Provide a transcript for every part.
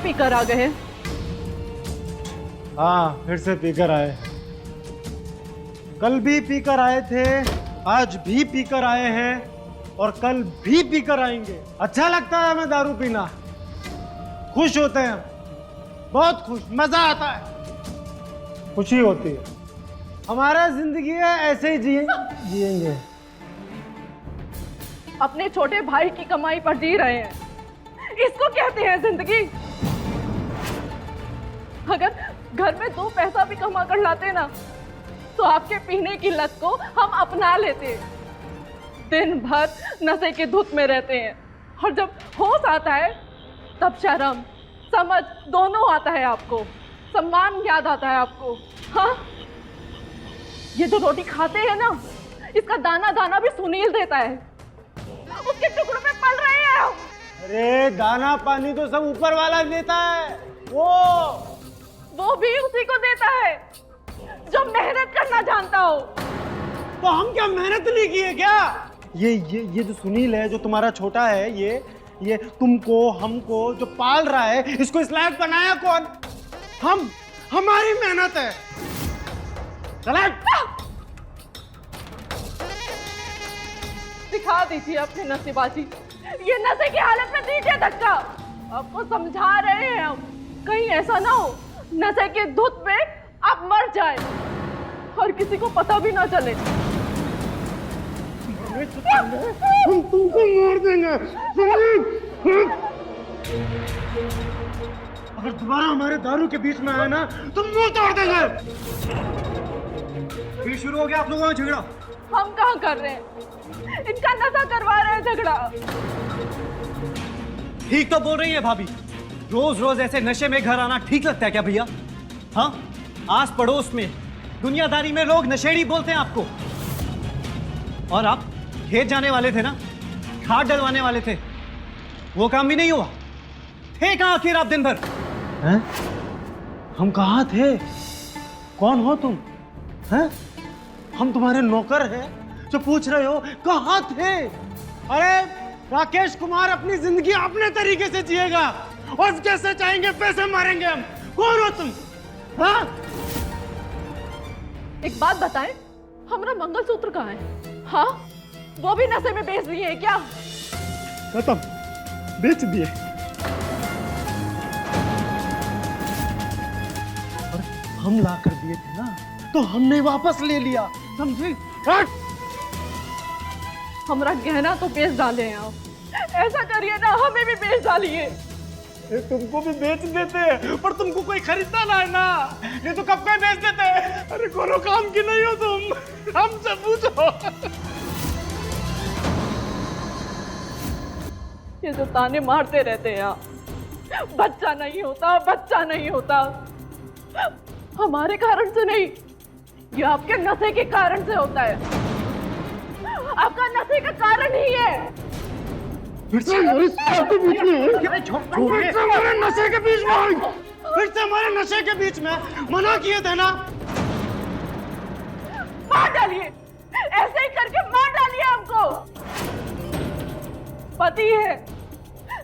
पीकर आ गए। हाँ, फिर से पीकर आए। कल भी पीकर आए थे, आज भी पीकर आए हैं और कल भी पीकर आएंगे। अच्छा लगता है हमें दारू पीना, खुश होते हैं, बहुत खुश, मजा आता है, खुशी होती है। हमारा जिंदगी है, ऐसे ही जिएंगे। अपने छोटे भाई की कमाई पर जी रहे हैं, इसको कहते हैं जिंदगी? अगर घर में 2 पैसा भी कमा कर लाते ना, तो आपके पीने की लत को हम अपना लेते। दिन भर नशे के धुत में रहते हैं और जब होश आता है तब शर्म समझ दोनों आता है आपको, सम्मान याद आता है आपको। हाँ, ये जो रोटी खाते हैं ना, इसका दाना दाना भी सुनील देता है, उसके टुकड़ों में पल रहे हैं हम। अरे दाना पानी तो सब ऊपर वाला देता है, वो भी उसी को देता है जो मेहनत करना जानता हो। तो हम क्या मेहनत नहीं किए क्या? ये जो सुनील है, जो तुम्हारा छोटा है, ये तुमको हमको जो पाल रहा है, इसको इस लायक बनाया कौन? हम, हमारी मेहनत है। दिखा दीजिए अपनी नशेबाजी, ये नशे की हालत में दीजिए धक्का। आपको समझा रहे हैं हम, कहीं ऐसा ना हो नशे के धुत में आप मर जाए और किसी को पता भी ना चले। हम तुमको मार देंगे। अगर दोबारा हमारे दारू के बीच में आया ना, तो मुंह तोड़ देंगे। फिर शुरू हो गया आप लोगों का झगड़ा। हम कहाँ कर रहे हैं, इनका नशा करवा रहे हैं झगड़ा। ठीक तो बोल रही है भाभी, रोज रोज ऐसे नशे में घर आना ठीक लगता है क्या भैया? हाँ, आस पड़ोस में दुनियादारी में लोग नशेड़ी बोलते हैं आपको। और आप खेत जाने वाले थे ना, खाद डलवाने वाले थे, वो काम भी नहीं हुआ। थे कहाँ आखिर आप दिन भर? हैं? हम कहाँ थे? कौन हो तुम? हैं? हम तुम्हारे नौकर हैं जो पूछ रहे हो कहाँ थे? अरे राकेश कुमार अपनी जिंदगी अपने तरीके से जिएगा और जैसे चाहेंगे वैसे मारेंगे हम। कौन हो तुम? हाँ? एक बात बताएं, हमारा मंगलसूत्र कहाँ है? हाँ, वो भी नशे में बेच दिए हैं क्या? खत्म, बेच दिए। और हम ला कर दिए थे ना, तो हमने वापस ले लिया, समझे? हमारा गहना तो बेच डाले हैं आप, ऐसा करिए ना हमें भी बेच डालिए। तुमको भी बेच देते हैं, पर तुमको कोई खरीदता ना है ना, ये तो कब का बेच देते हैं। अरे कोनो काम की नहीं हो तुम, हमसे पूछो। ये जो ताने मारते रहते हैं आप, बच्चा नहीं होता, बच्चा नहीं होता, हमारे कारण से नहीं, ये आपके नशे के कारण से होता है। आपका नशे का कारण ही है। फिर से हमारे बीच में, फिर से हमारे नशे के बीच में, फिर से हमारे नशे के बीच में मना किए थे ना। मार डालिए, ऐसे ही करके मार डालिए हमको। पति है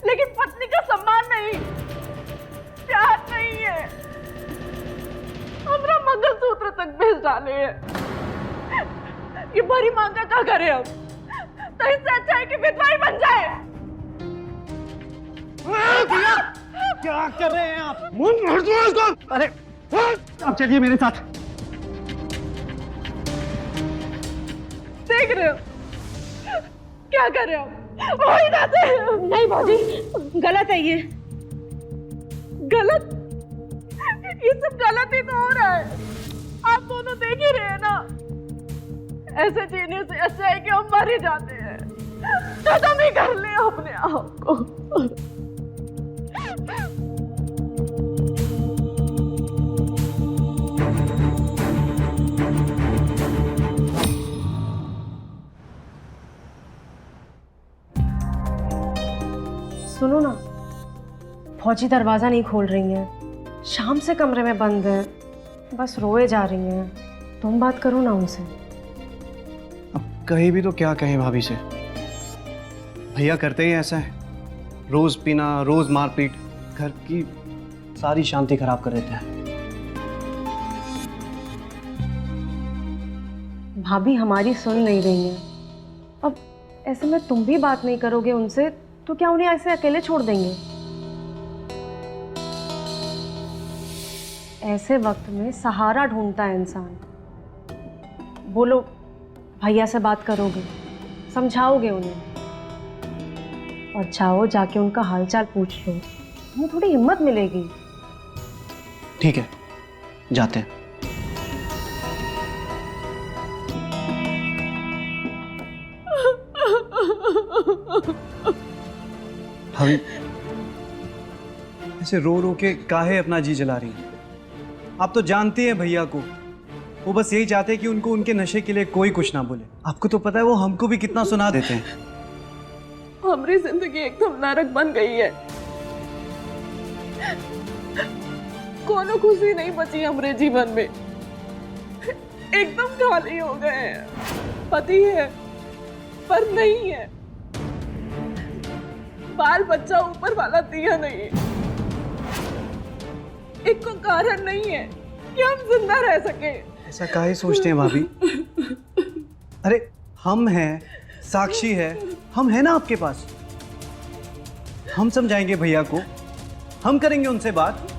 लेकिन पत्नी का सम्मान नहीं, प्यार नहीं है। हमारा मंगलसूत्र तक बेच डाले हैं। ये भरी मांगा क्या करें हम? तो इससे अच्छा है कि विधवा ही बन जाए। क्या कर रहे हैं आप? मुंह भर दो इसको। अरे अब चलिए मेरे साथ। देख रहे हो क्या कर रहे हो? वही जाते। नहीं भाजी, गलत है ये, गलत, ये सब गलत ही तो हो रहा है। आप दोनों देख ही रहे हैं ना, ऐसे जीने से अच्छा है कि हम मर ही जाते हैं, खत्म ही कर ले अपने आप को। सुनो ना, फौजी दरवाजा नहीं खोल रही हैं, शाम से कमरे में बंद है, बस रोए जा रही हैं। तुम बात करो ना उनसे। अब कहीं भी तो क्या कहें भाभी से, भैया करते ही ऐसा है, रोज पीना, रोज मारपीट, घर की सारी शांति खराब कर देते हैं। भाभी हमारी सुन नहीं रही हैं। अब ऐसे में तुम भी बात नहीं करोगे उनसे तो क्या उन्हें ऐसे अकेले छोड़ देंगे? ऐसे वक्त में सहारा ढूंढता है इंसान। बोलो, भैया से बात करोगे, समझाओगे उन्हें, और जाओ जाके उनका हालचाल पूछ लो, उन्हें थोड़ी हिम्मत मिलेगी। ठीक है, जाते हैं। भाभी ऐसे रो रो के काहे अपना जी जला रही हैं? आप तो जानती हैं भैया को, वो बस यही चाहते हैं कि उनको उनके नशे के लिए कोई कुछ ना बोले। आपको तो पता है वो हमको भी कितना सुना देते हैं। हमारी जिंदगी एकदम नरक बन गई है। कोनो खुशी नहीं बची हमारे जीवन में, एकदम खाली हो गए हैं। पति है पर नहीं है, बाल बच्चा ऊपर वाला दिया नहीं, एक को कारण नहीं है कि हम जिंदा रह सके। ऐसा काहे सोचते हैं भाभी? अरे हम हैं, साक्षी है, हम हैं ना आपके पास। हम समझाएंगे भैया को, हम करेंगे उनसे बात।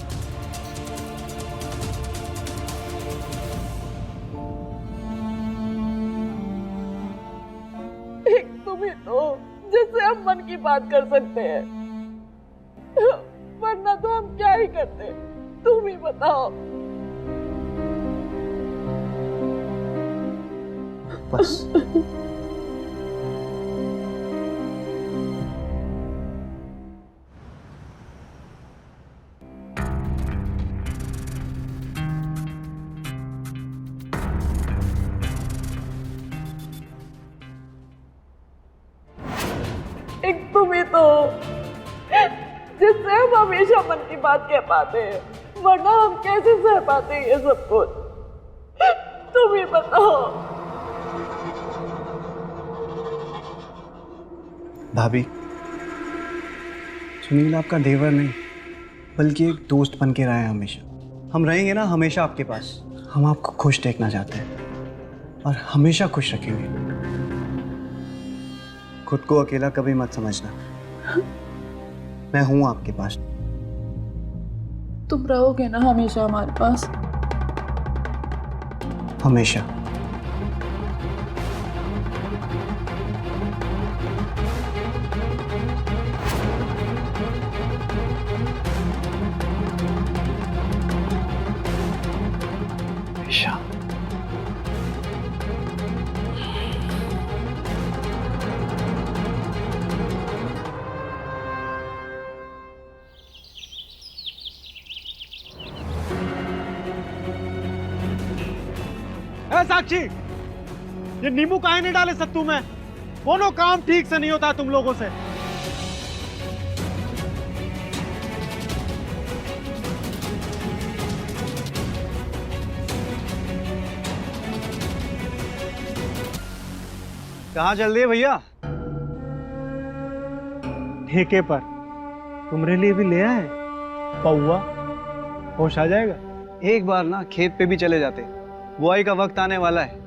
एक तुम ही तो जिससे हम मन की बात कर सकते हैं, वरना तो हम क्या ही करते, तुम ही बताओ। बस एक तुम ही तो जिससे हम हमेशा मन की बात कह पाते हैं, वरना हम कैसे सह पाते हैं ये सब कुछ, तुम ही बताओ। भाभी, सुनील आपका देवर नहीं बल्कि एक दोस्त बन के रहा है हमेशा। हम रहेंगे ना हमेशा आपके पास। हम आपको खुश देखना चाहते हैं और हमेशा खुश रखेंगे। खुद को अकेला कभी मत समझना, मैं हूं आपके पास। तुम रहोगे ना हमेशा हमारे पास? हमेशा। हमेशा। साक्षी, ये नींबू काहे नहीं डाले सत्तू में? कोनो काम ठीक से नहीं होता तुम लोगों से। कहाँ चल दिए भैया? ठेके पर तुम्हारे लिए भी ले आए पौवा, होश आ जाएगा। एक बार ना खेत पे भी चले जाते, बुआई का वक्त आने वाला है।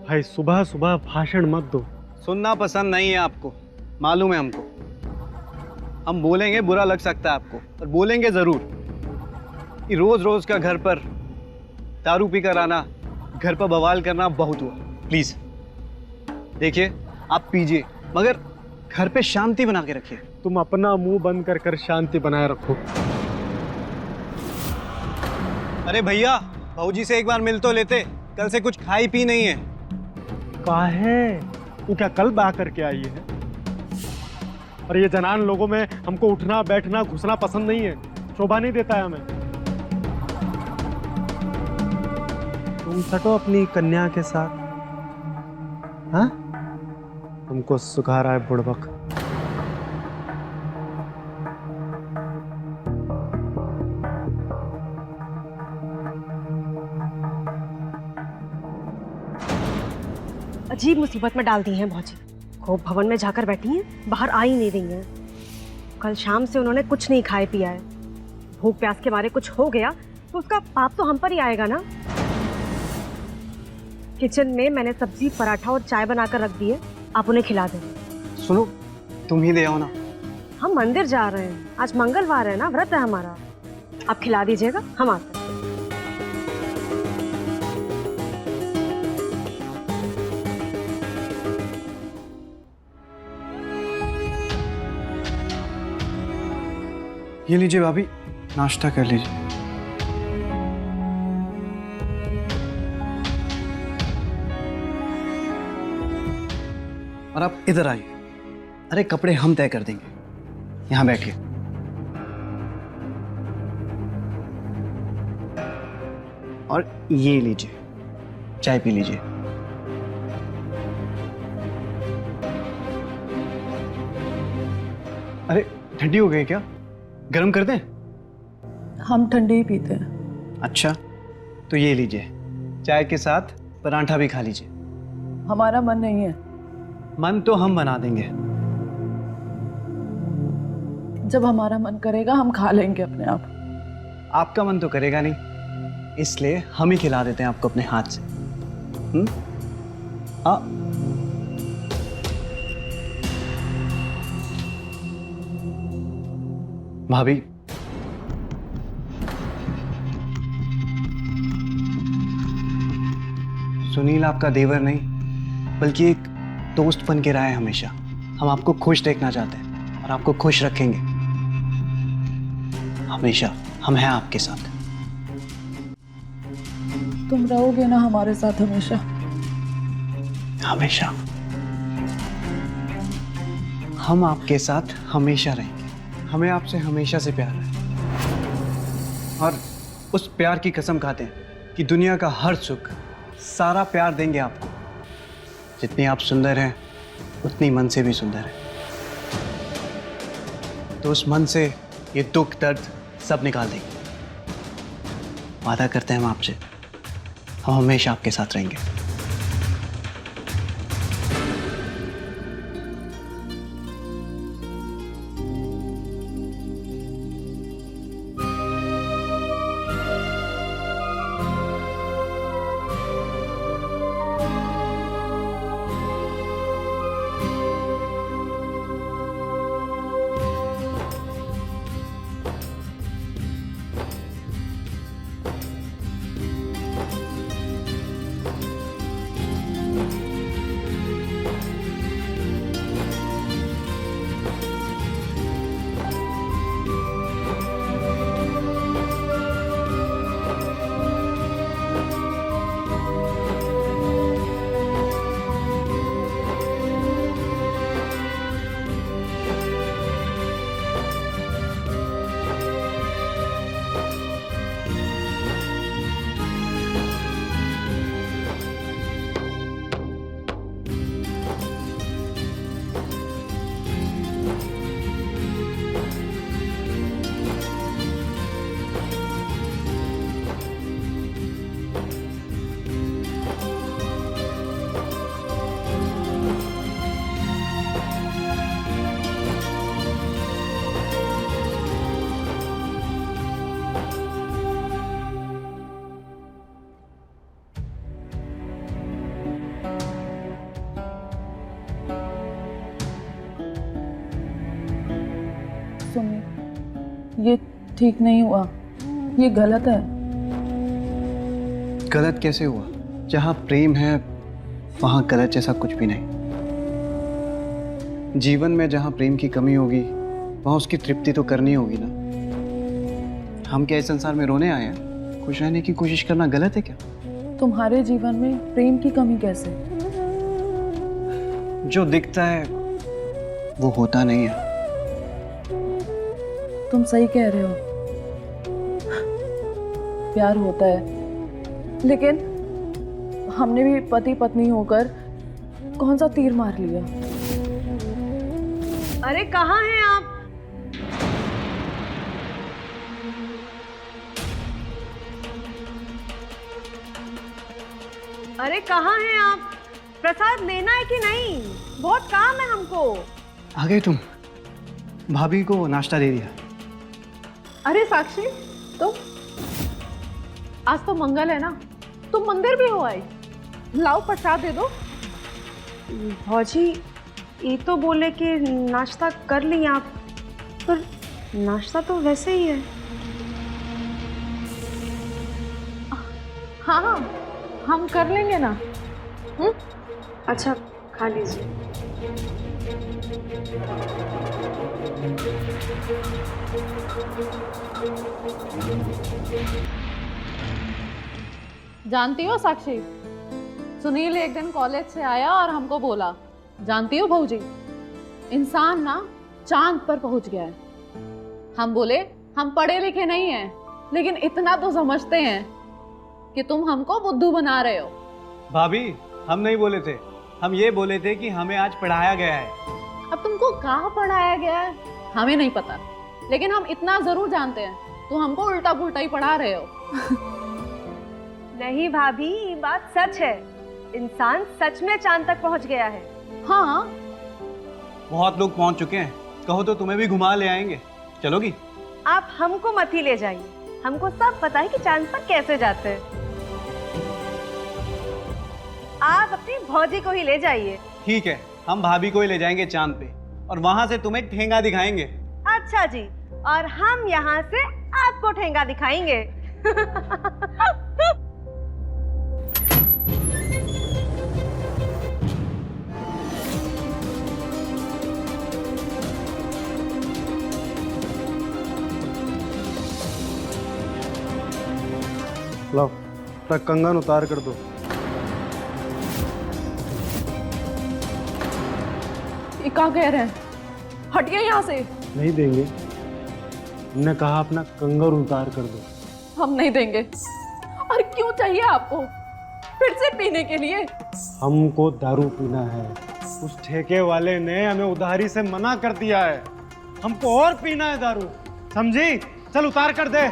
भाई सुबह सुबह भाषण मत दो। सुनना पसंद नहीं है आपको, मालूम है हमको। हम बोलेंगे बुरा लग सकता है आपको, पर बोलेंगे जरूर कि रोज रोज का घर पर दारू पी कर आना, घर पर बवाल करना बहुत हुआ। प्लीज देखिए, आप पीजिए मगर घर पे शांति बना के रखिए। तुम अपना मुंह बंद कर कर शांति बनाए रखो। अरे भैया, भाऊजी से एक बार मिल तो लेते, कल से कुछ खाई पी नहीं है। काहे? वो क्या कल बा करके आई है? और ये जनान लोगों में हमको उठना बैठना घुसना पसंद नहीं है, शोभा नहीं देता है हमें। तुम सटो अपनी कन्या के साथ। हाँ, हमको सुखा रहा है बुड़बक। अजीब मुसीबत में डाल दी हैं भौजी। खूब भवन में जाकर बैठी हैं, बाहर आ ही नहीं रही हैं। कल शाम से उन्होंने कुछ नहीं खाए पिया है। भूख प्यास के मारे कुछ हो गया तो उसका पाप तो हम पर ही आएगा ना। किचन में मैंने सब्जी, पराठा और चाय बनाकर रख दी है, आप उन्हें खिला दें। सुनो, तुम ही ले आओ ना। हम मंदिर जा रहे हैं, आज मंगलवार है ना, व्रत है हमारा। आप खिला दीजिएगा, हम आते हैं। ये लीजिए भाभी, नाश्ता कर लीजिए। और आप इधर आइए। अरे कपड़े हम तय कर देंगे, यहां बैठिए। और ये लीजिए, चाय पी लीजिए। अरे ठंडी हो गई क्या? गरम कर दें? हम ठंडे ही पीते हैं। अच्छा, तो ये लीजिए, चाय के साथ पराठा भी खा लीजिए। हमारा मन नहीं है। मन तो हम बना देंगे। जब हमारा मन करेगा हम खा लेंगे अपने आप। आपका मन तो करेगा नहीं, इसलिए हम ही खिला देते हैं आपको अपने हाथ से। हाँ, भाभी, सुनील आपका देवर नहीं बल्कि एक दोस्त बन के रहा है हमेशा। हम आपको खुश देखना चाहते हैं और आपको खुश रखेंगे हमेशा। हम हैं आपके साथ। तुम रहोगे ना हमारे साथ हमेशा? हमेशा हम आपके साथ हमेशा रहेंगे। हमें आपसे हमेशा से प्यार है और उस प्यार की कसम खाते हैं कि दुनिया का हर सुख, सारा प्यार देंगे आपको। जितनी आप सुंदर हैं उतनी मन से भी सुंदर है। तो उस मन से ये दुख दर्द सब निकाल देंगे। वादा करते हैं हम आपसे, हम हमेशा आपके साथ रहेंगे। ये ठीक नहीं हुआ, ये गलत है। गलत कैसे हुआ? जहाँ प्रेम है वहाँ गलत जैसा कुछ भी नहीं। जीवन में जहाँ प्रेम की कमी होगी वहाँ उसकी तृप्ति तो करनी होगी ना। हम क्या इस संसार में रोने आए हैं? खुश रहने की कोशिश करना गलत है क्या? तुम्हारे जीवन में प्रेम की कमी कैसे? जो दिखता है वो होता नहीं है। तुम सही कह रहे हो, प्यार होता है, लेकिन हमने भी पति पत्नी होकर कौन सा तीर मार लिया। अरे कहाँ हैं आप? अरे कहाँ हैं आप? प्रसाद लेना है कि नहीं? बहुत काम है हमको। आ गए तुम? भाभी को नाश्ता दे दिया? अरे साक्षी, तुम आज तो मंगल है ना, तुम मंदिर भी हो आई। लाओ प्रसाद दे दो। भौजी ये तो बोले कि नाश्ता कर ली आप, पर नाश्ता तो वैसे ही है। हाँ हाँ, हम कर लेंगे ना। अच्छा खा लीजिए। जानती हो साक्षी, सुनील एक दिन कॉलेज से आया और हमको बोला, जानती हो भौजी, इंसान ना चांद पर पहुंच गया है। हम बोले हम पढ़े लिखे नहीं हैं, लेकिन इतना तो समझते हैं कि तुम हमको बुद्धू बना रहे हो। भाभी हम नहीं बोले थे, हम ये बोले थे कि हमें आज पढ़ाया गया है। अब तुमको कहाँ पढ़ाया गया है हमें नहीं पता, लेकिन हम इतना जरूर जानते हैं, तुम हमको उल्टा पुल्टा ही पढ़ा रहे हो। नहीं भाभी, ये बात सच है, इंसान सच में चांद तक पहुंच गया है। हाँ, बहुत लोग पहुंच चुके हैं, कहो तो तुम्हें भी घुमा ले आएंगे, चलोगी? आप हमको मत ही ले जाइए, हमको सब पता है कि चांद पर कैसे जाते हैं। आप अपनी भौजी को ही ले जाइए। ठीक है, हम भाभी को ही ले जाएंगे चांद पे, और वहां से तुम्हें ठेंगा दिखाएंगे। अच्छा जी, और हम यहाँ से आपको ठेंगा दिखाएंगे। लो, तक कंगन उतार कर दो। ये क्या कह रहे हैं? हटिए यहाँ से। नहीं देंगे, हमने कहा अपना कंगन उतार कर दो। हम नहीं देंगे। और क्यों चाहिए आपको? फिर से पीने के लिए? हमको दारू पीना है, उस ठेके वाले ने हमें उधारी से मना कर दिया है, हमको और पीना है दारू, समझी? चल उतार कर दे।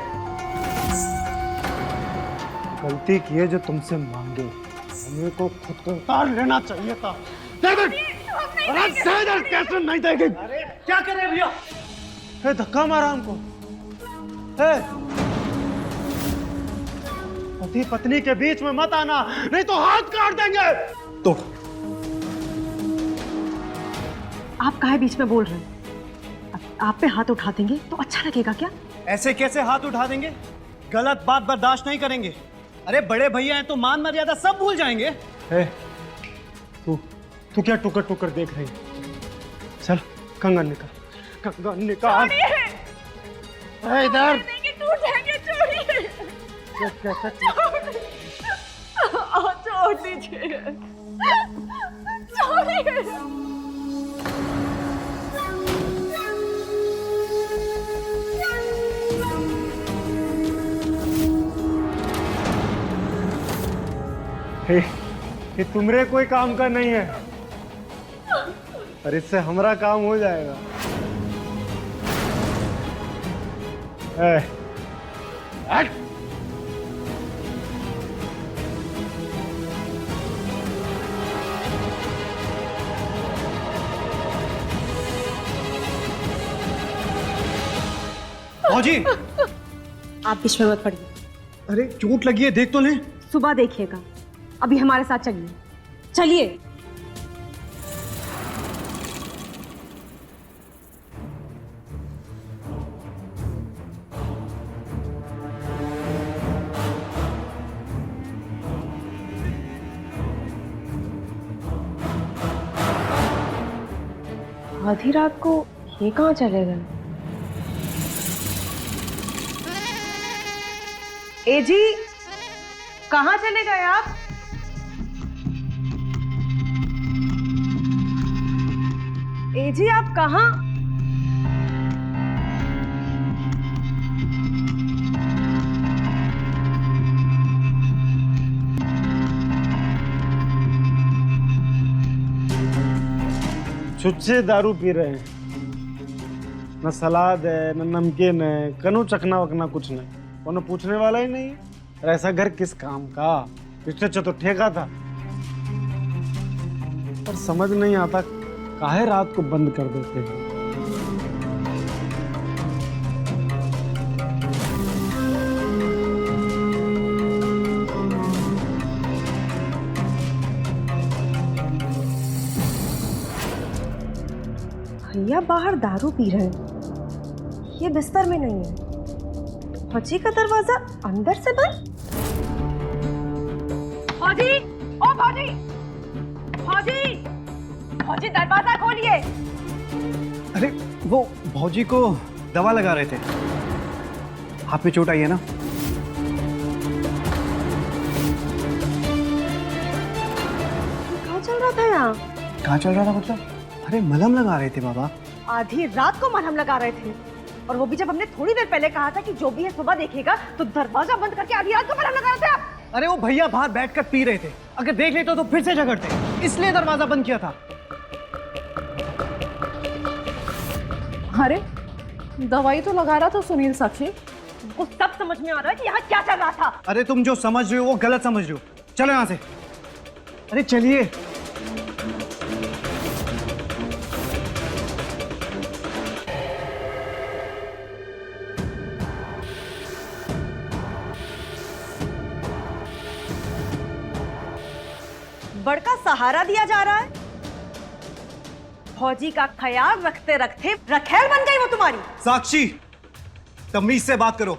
गलती की है जो तुमसे मांगे, हमें को खुद को उतार लेना चाहिए था। दे दे। अरे दे दे, कैसे नहीं देंगे? अरे क्या कर रहे भैया? धक्का मारा हमको। पति पत्नी के बीच में मत आना, नहीं तो हाथ काट देंगे। तो आप काहे बीच में बोल रहे हैं? आप पे हाथ उठा देंगे तो अच्छा लगेगा क्या? ऐसे कैसे हाथ उठा देंगे? गलत बात बर्दाश्त नहीं करेंगे। अरे बड़े भैया हैं तो मान मर्यादा सब भूल जाएंगे। तू क्या टुकर टुकर देख रही? चल कंगन निकाल, कंगन निकाल। इधर टूट जाएंगे, छोड़िए। छोड़ दीजिए, छोड़िए। ये तुमरे कोई काम का नहीं है, और इससे हमारा काम हो जाएगा। हट। भौजी, आप बीच में मत पड़िए। अरे चोट लगी है, देख तो ले। सुबह देखिएगा, अभी हमारे साथ चलिए, चलिए। आधी रात को ये कहाँ चले गए? ए जी, कहाँ चले गए आप? ए जी, आप कहाँ? छुच्छे दारू पी रहे हैं, न सलाद है न नमकीन है, कनो चखना वखना कुछ नहीं, कोनो पूछने वाला ही नहीं है। और ऐसा घर किस काम का? इससे अच्छा तो ठेका था। पर समझ नहीं आता काहे रात को बंद कर देते हैं। भैया बाहर दारू पी रहे हैं, ये बिस्तर में नहीं है। फौजी का दरवाजा अंदर से बंद। फौजी, ओ फौजी, फौजी, फौजी दरवाजा खोलिए। अरे वो भौजी को दवा लगा रहे थे, हाथ में चोट आई है ना। कहाँ चल रहा था यहाँ? कहाँ चल रहा था मतलब? अरे मलहम लगा रहे थे बाबा। आधी रात को मलहम लगा रहे थे, और वो भी जब हमने थोड़ी देर पहले कहा था कि जो भी है सुबह देखेगा, तो दरवाजा बंद करके आधी रात को मलहम लगा रहे थे आप। अरे वो भैया बाहर बैठकर पी रहे थे, अगर देख लेते तो फिर से झगड़ते, इसलिए दरवाजा बंद किया था। अरे दवाई तो लगा रहा था सुनील साक्षी। वो सब समझ में आ रहा है कि यहाँ क्या चल रहा था। अरे तुम जो समझ रहे हो वो गलत समझ रहे हो, चलो यहाँ से। अरे चलिए। बड़का सहारा दिया जा रहा है। फौजी का ख्याल रखते रखते रखेल बन गई वो तुम्हारी। साक्षी, तमीज से बात करो।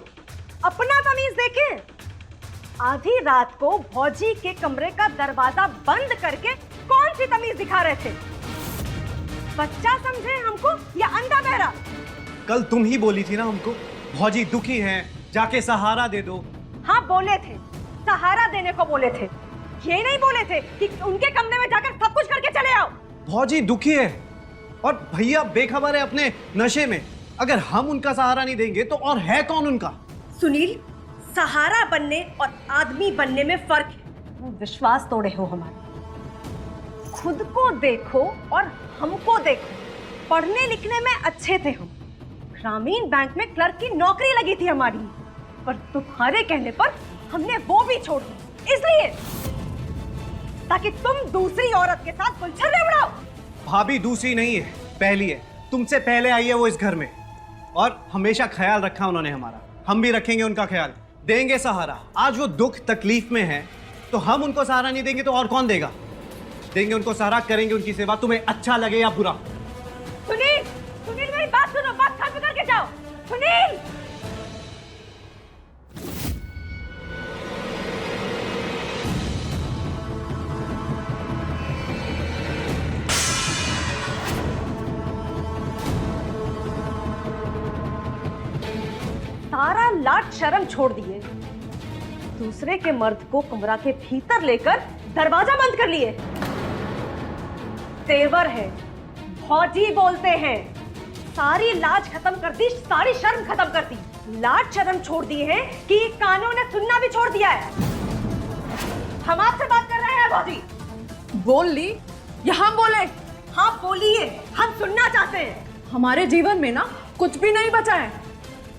अपना तमीज देखे। आधी रात को फौजी के कमरे का दरवाजा बंद करके कौन सी तमीज दिखा रहे थे? बच्चा समझे हमको या अंधा बहरा? कल तुम ही बोली थी ना हमको, भौजी दुखी हैं, जाके सहारा दे दो। हाँ बोले थे, सहारा देने को बोले थे। ये नहीं बोले थे कि उनके कमरे में जाकर सब कुछ करके चले आओ। भौजी दुखी है और भैया बेखबर है अपने नशे में। अगर हम उनका सहारा नहीं देंगे तो और है कौन उनका? सुनील, सहारा बनने और आदमी बनने में फर्क है। तुम विश्वास तोड़े हो हमारा। खुद को देखो और हमको देखो। पढ़ने लिखने में अच्छे थे हम, ग्रामीण बैंक में क्लर्क की नौकरी लगी थी हमारी, पर तुम्हारे कहने पर हमने वो भी छोड़ दी, इसलिए ताकि तुम दूसरी औरत के साथ गुलछर्रे उड़ाओ। भाभी दूसरी नहीं है, पहली है। तुमसे पहले आई है वो इस घर में, और हमेशा ख्याल रखा उन्होंने हमारा। हम भी रखेंगे उनका ख्याल, देंगे सहारा। आज वो दुख तकलीफ में है तो हम उनको सहारा नहीं देंगे तो और कौन देगा? देंगे उनको सहारा, करेंगे उनकी सेवा, तुम्हें अच्छा लगे या बुरा। सुनील, सुनील मेरी बात सुनो, बात खत्म करके जाओ। सुनील, सारा लाट शर्म छोड़ दिए, दूसरे के मर्द को कमरा के भीतर लेकर दरवाजा बंद कर लिए। तेवर है, फौजी बोलते हैं। सारी लाज खत्म कर दी, सारी शर्म खत्म कर दी। लाज शर्म छोड़ दी है कि कानों ने सुनना भी छोड़ दिया है। हम आपसे बात कर रहे हैं फौजी। बोल ली या हम बोले? हाँ बोलिए, हम सुनना चाहते हैं। हमारे जीवन में ना कुछ भी नहीं बचा है,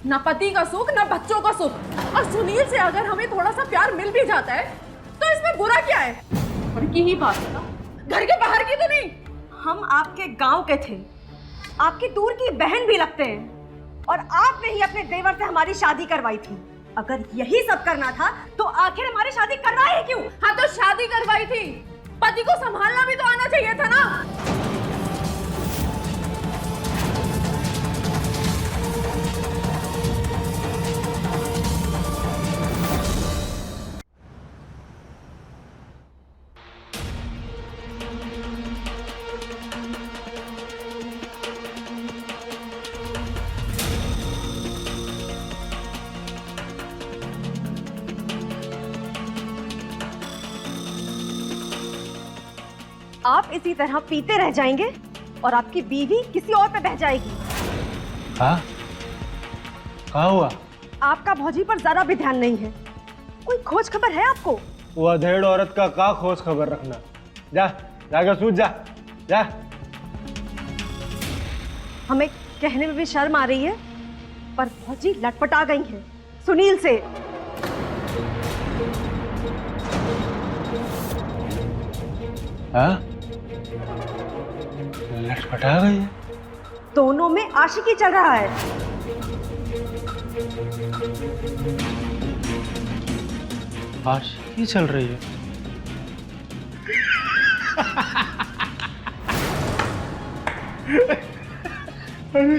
ना पति का सुख ना बच्चों का सुख। और सुनील से अगर हमें थोड़ा सा प्यार मिल भी जाता है तो इसमें बुरा क्या है? घर की ही बात है ना, घर के बाहर की तो नहीं। हम आपके गांव के थे, आपकी दूर की बहन भी लगते हैं, और आपने ही अपने देवर से हमारी शादी करवाई थी। अगर यही सब करना था तो आखिर हमारी शादी करवाई क्यों? हाँ तो शादी करवाई थी, पति को संभालना भी तो आना चाहिए था ना। आप इसी तरह पीते रह जाएंगे और आपकी बीवी किसी और पे बह जाएगी। हाँ, क्या हुआ? आपका भौजी पर जरा भी ध्यान नहीं है। कोई खोज खबर है आपको? वो अधेड़ औरत का खोज खबर रखना। जा, जाकर सूझ जा, जा। हमें कहने में भी शर्म आ रही है, पर भौजी लटपटा गई हैं सुनील से। हाँ? लटपटा गई है? दोनों में आशिकी चल रहा है। आशिकी चल रही है? अरे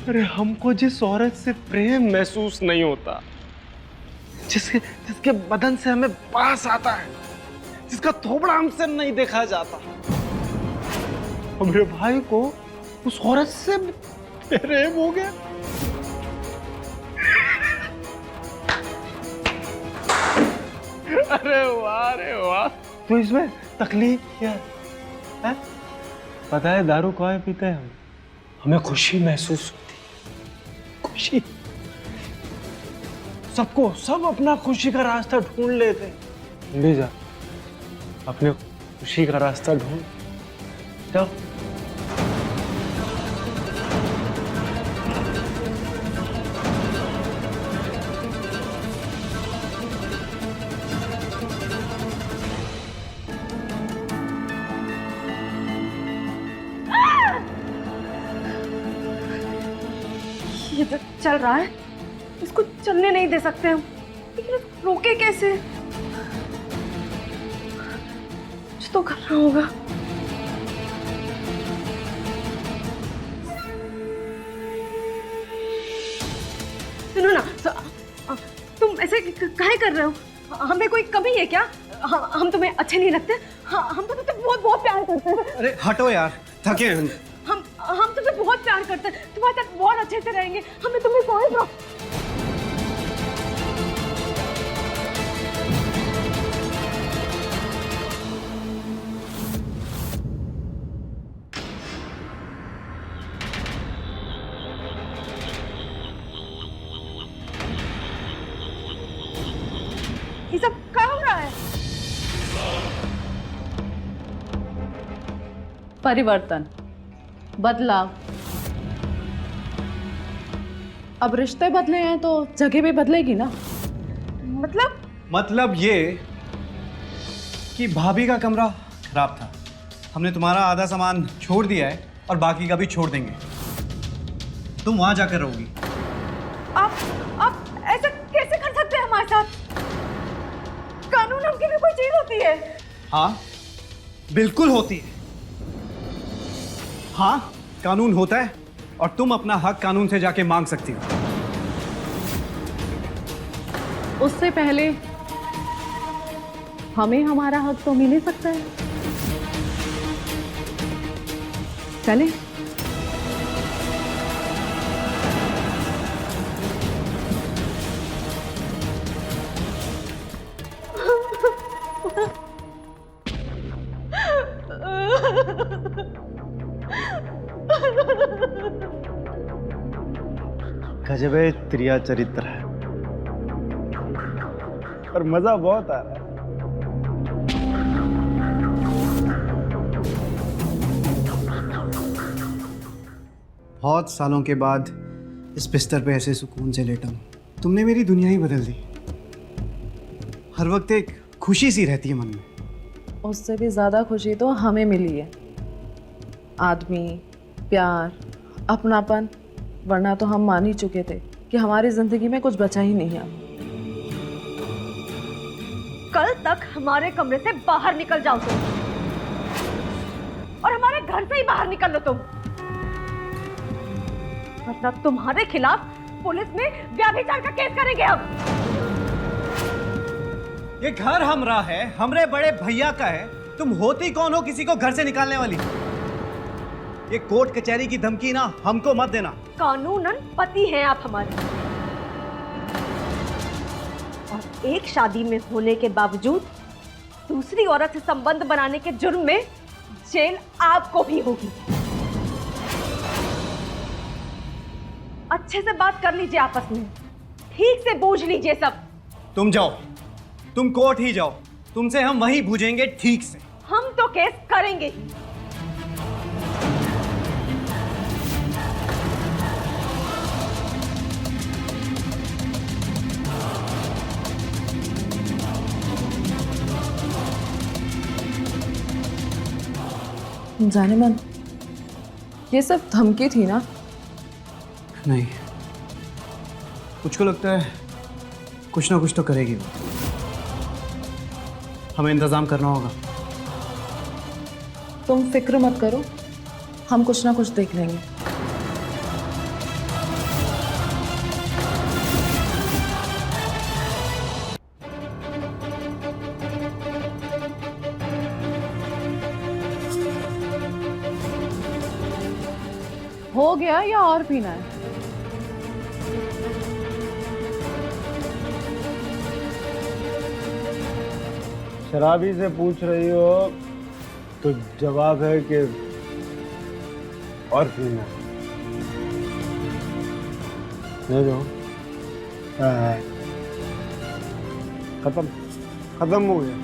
अरे हमको जिस औरत से प्रेम महसूस नहीं होता, जिसके जिसके बदन से हमें पास आता है, जिसका थोबड़ा हमसे नहीं देखा जाता, मेरे भाई को उस औरत से प्रेम हो गया। अरे वाह, तो इसमें तकलीफ क्या है? पता है दारू कौन पीते हैं? हमें खुशी महसूस होती है, खुशी। सब अपना खुशी का रास्ता ढूंढ लेते हैं। ले जा, अपने खुशी का रास्ता ढूंढ जाओ। ये तो चल रहा है, इसको चलने नहीं दे सकते हम, लेकिन रोके कैसे? कुछ तो करना होगा। सुनो ना, तुम ऐसे काहे कर रहे हो? हमें कोई कमी है क्या? हम तुम्हें अच्छे नहीं लगते? हम तो तुमसे बहुत बहुत प्यार करते हैं। अरे हटो यार, थके हैं हम तुमसे बहुत प्यार करते हैं, तुम्हारे साथ बहुत अच्छे से रहेंगे, हमें तुम्हें कोई ये सब क्या हो रहा है? परिवर्तन, बदलाव। अब रिश्ते बदले हैं तो जगह भी बदलेगी ना। मतलब ये कि भाभी का कमरा खराब था, हमने तुम्हारा आधा सामान छोड़ दिया है और बाकी का भी छोड़ देंगे। तुम वहां जाकर रहोगी। आप ऐसा कैसे कर सकते हैं हमारे साथ? कानून नाम की भी कोई चीज होती है? हाँ बिल्कुल होती है। हाँ कानून होता है और तुम अपना हक कानून से जाके मांग सकती हो। उससे पहले हमें हमारा हक तो मिल ही सकता है। चले। गजबे त्रिया चरित्र है और मजा बहुत आ रहा है। बहुत सालों के बाद इस बिस्तर पे ऐसे सुकून से लेटा हूं। तुमने मेरी दुनिया ही बदल दी। हर वक्त एक खुशी सी रहती है मन में। उससे भी ज्यादा खुशी तो हमें मिली है। आदमी, प्यार, अपनापन, वरना तो हम मान ही चुके थे कि हमारी जिंदगी में कुछ बचा ही नहीं है। कल तक हमारे कमरे से बाहर निकल जाओ तुम, और हमारे घर से ही बाहर निकल लो तुम, वरना तुम्हारे खिलाफ पुलिस में व्यभिचार का केस करेंगे हम। ये घर हमरा है, हमरे बड़े भैया का है। तुम होती कौन हो किसी को घर से निकालने वाली? ये कोर्ट कचहरी की धमकी ना हमको मत देना। कानूनन पति हैं आप हमारे, और एक शादी में होने के बावजूद दूसरी औरत से संबंध बनाने के जुर्म में जेल आपको भी होगी। अच्छे से बात कर लीजिए आपस में, ठीक से बूझ लीजिए सब। तुम जाओ, तुम कोर्ट ही जाओ, तुमसे हम वहीं बूझेंगे ठीक से। हम तो केस करेंगे ही। जाने मन, ये सब धमकी थी ना? नहीं, मुझको लगता है कुछ ना कुछ तो करेगी वो। हमें इंतजाम करना होगा। तुम फिक्र मत करो, हम कुछ ना कुछ देख लेंगे। हो गया या और पीना है? शराबी से पूछ रही हो तो जवाब है कि और पीना है। ले जाओ। खत्म खत्म हो गया।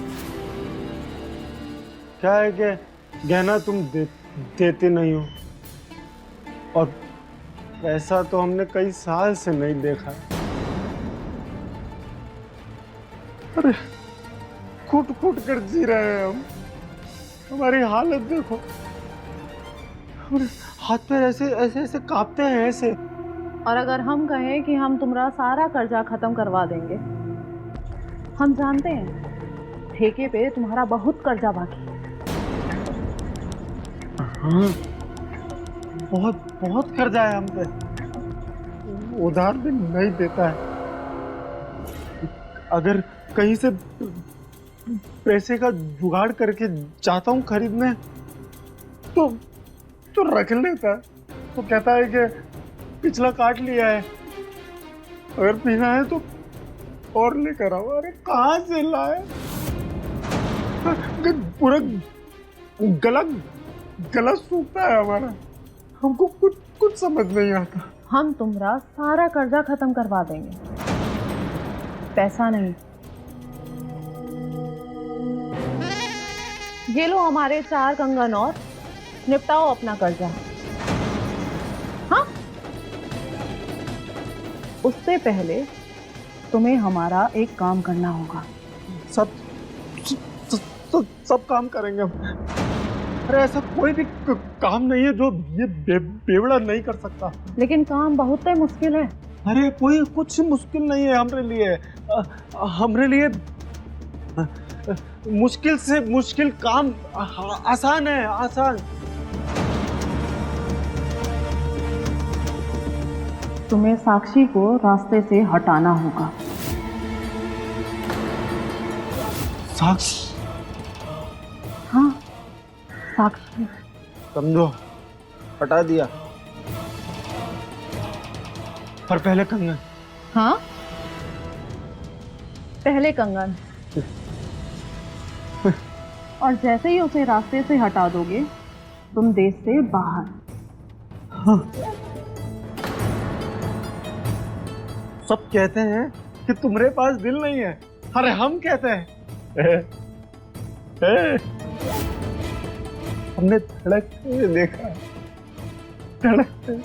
क्या है कि गहना तुम देते नहीं हो और पैसा तो हमने कई साल से नहीं देखा। अरे कूट कूट कर जी रहे हैं हम। हमारी हालत देखो, हमारे हाथ पैर ऐसे ऐसे ऐसे कांपते हैं ऐसे। और अगर हम कहें कि हम तुम्हारा सारा कर्जा खत्म करवा देंगे, हम जानते हैं ठेके पे तुम्हारा बहुत कर्जा बाकी है। हाँ, बहुत बहुत कर्जा है हम पे। उधार भी नहीं देता है। अगर कहीं से पैसे का जुगाड़ करके जाता हूँ खरीदने तो रख लेता है। तो कहता है कि पिछला काट लिया है, अगर पीना है तो और लेकर आओ। अरे कहाँ से लाए? पूरा गला सूखता है हमारा। हमको कुछ समझ नहीं आता। हम तुम्हारा सारा कर्जा खत्म करवा देंगे, पैसा नहीं। ये लो हमारे 4 कंगन और निपटाओ अपना कर्जा। हाँ, उससे पहले तुम्हें हमारा एक काम करना होगा। सब काम करेंगे हम। अरे ऐसा कोई भी काम नहीं है जो ये बेवड़ा नहीं कर सकता। लेकिन काम बहुत ही मुश्किल है। अरे कोई कुछ मुश्किल नहीं है हमरे लिए। हमरे लिए मुश्किल से मुश्किल काम आसान है, आसान। तुम्हें साक्षी को रास्ते से हटाना होगा। साक्षी? हाँ, साक्षी। समझो, हटा दिया, पर पहले कंगन। हाँ, पहले कंगन। और जैसे ही उसे रास्ते से हटा दोगे, तुम देश से बाहर। हाँ। सब कहते हैं कि तुम्हारे पास दिल नहीं है। अरे हम कहते हैं हमने धड़कते देखा, धड़कते।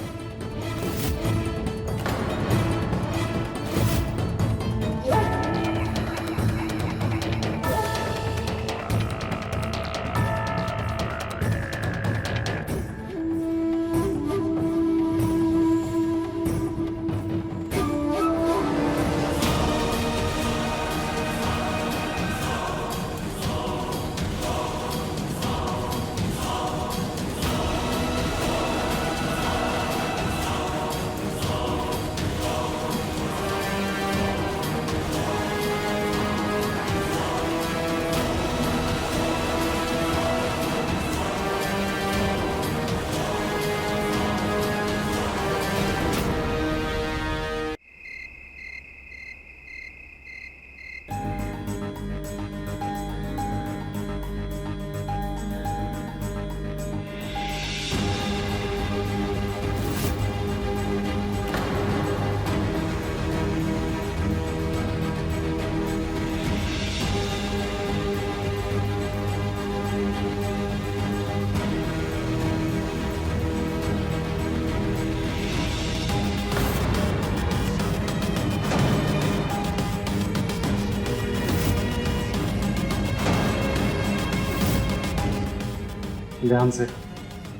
ध्यान से,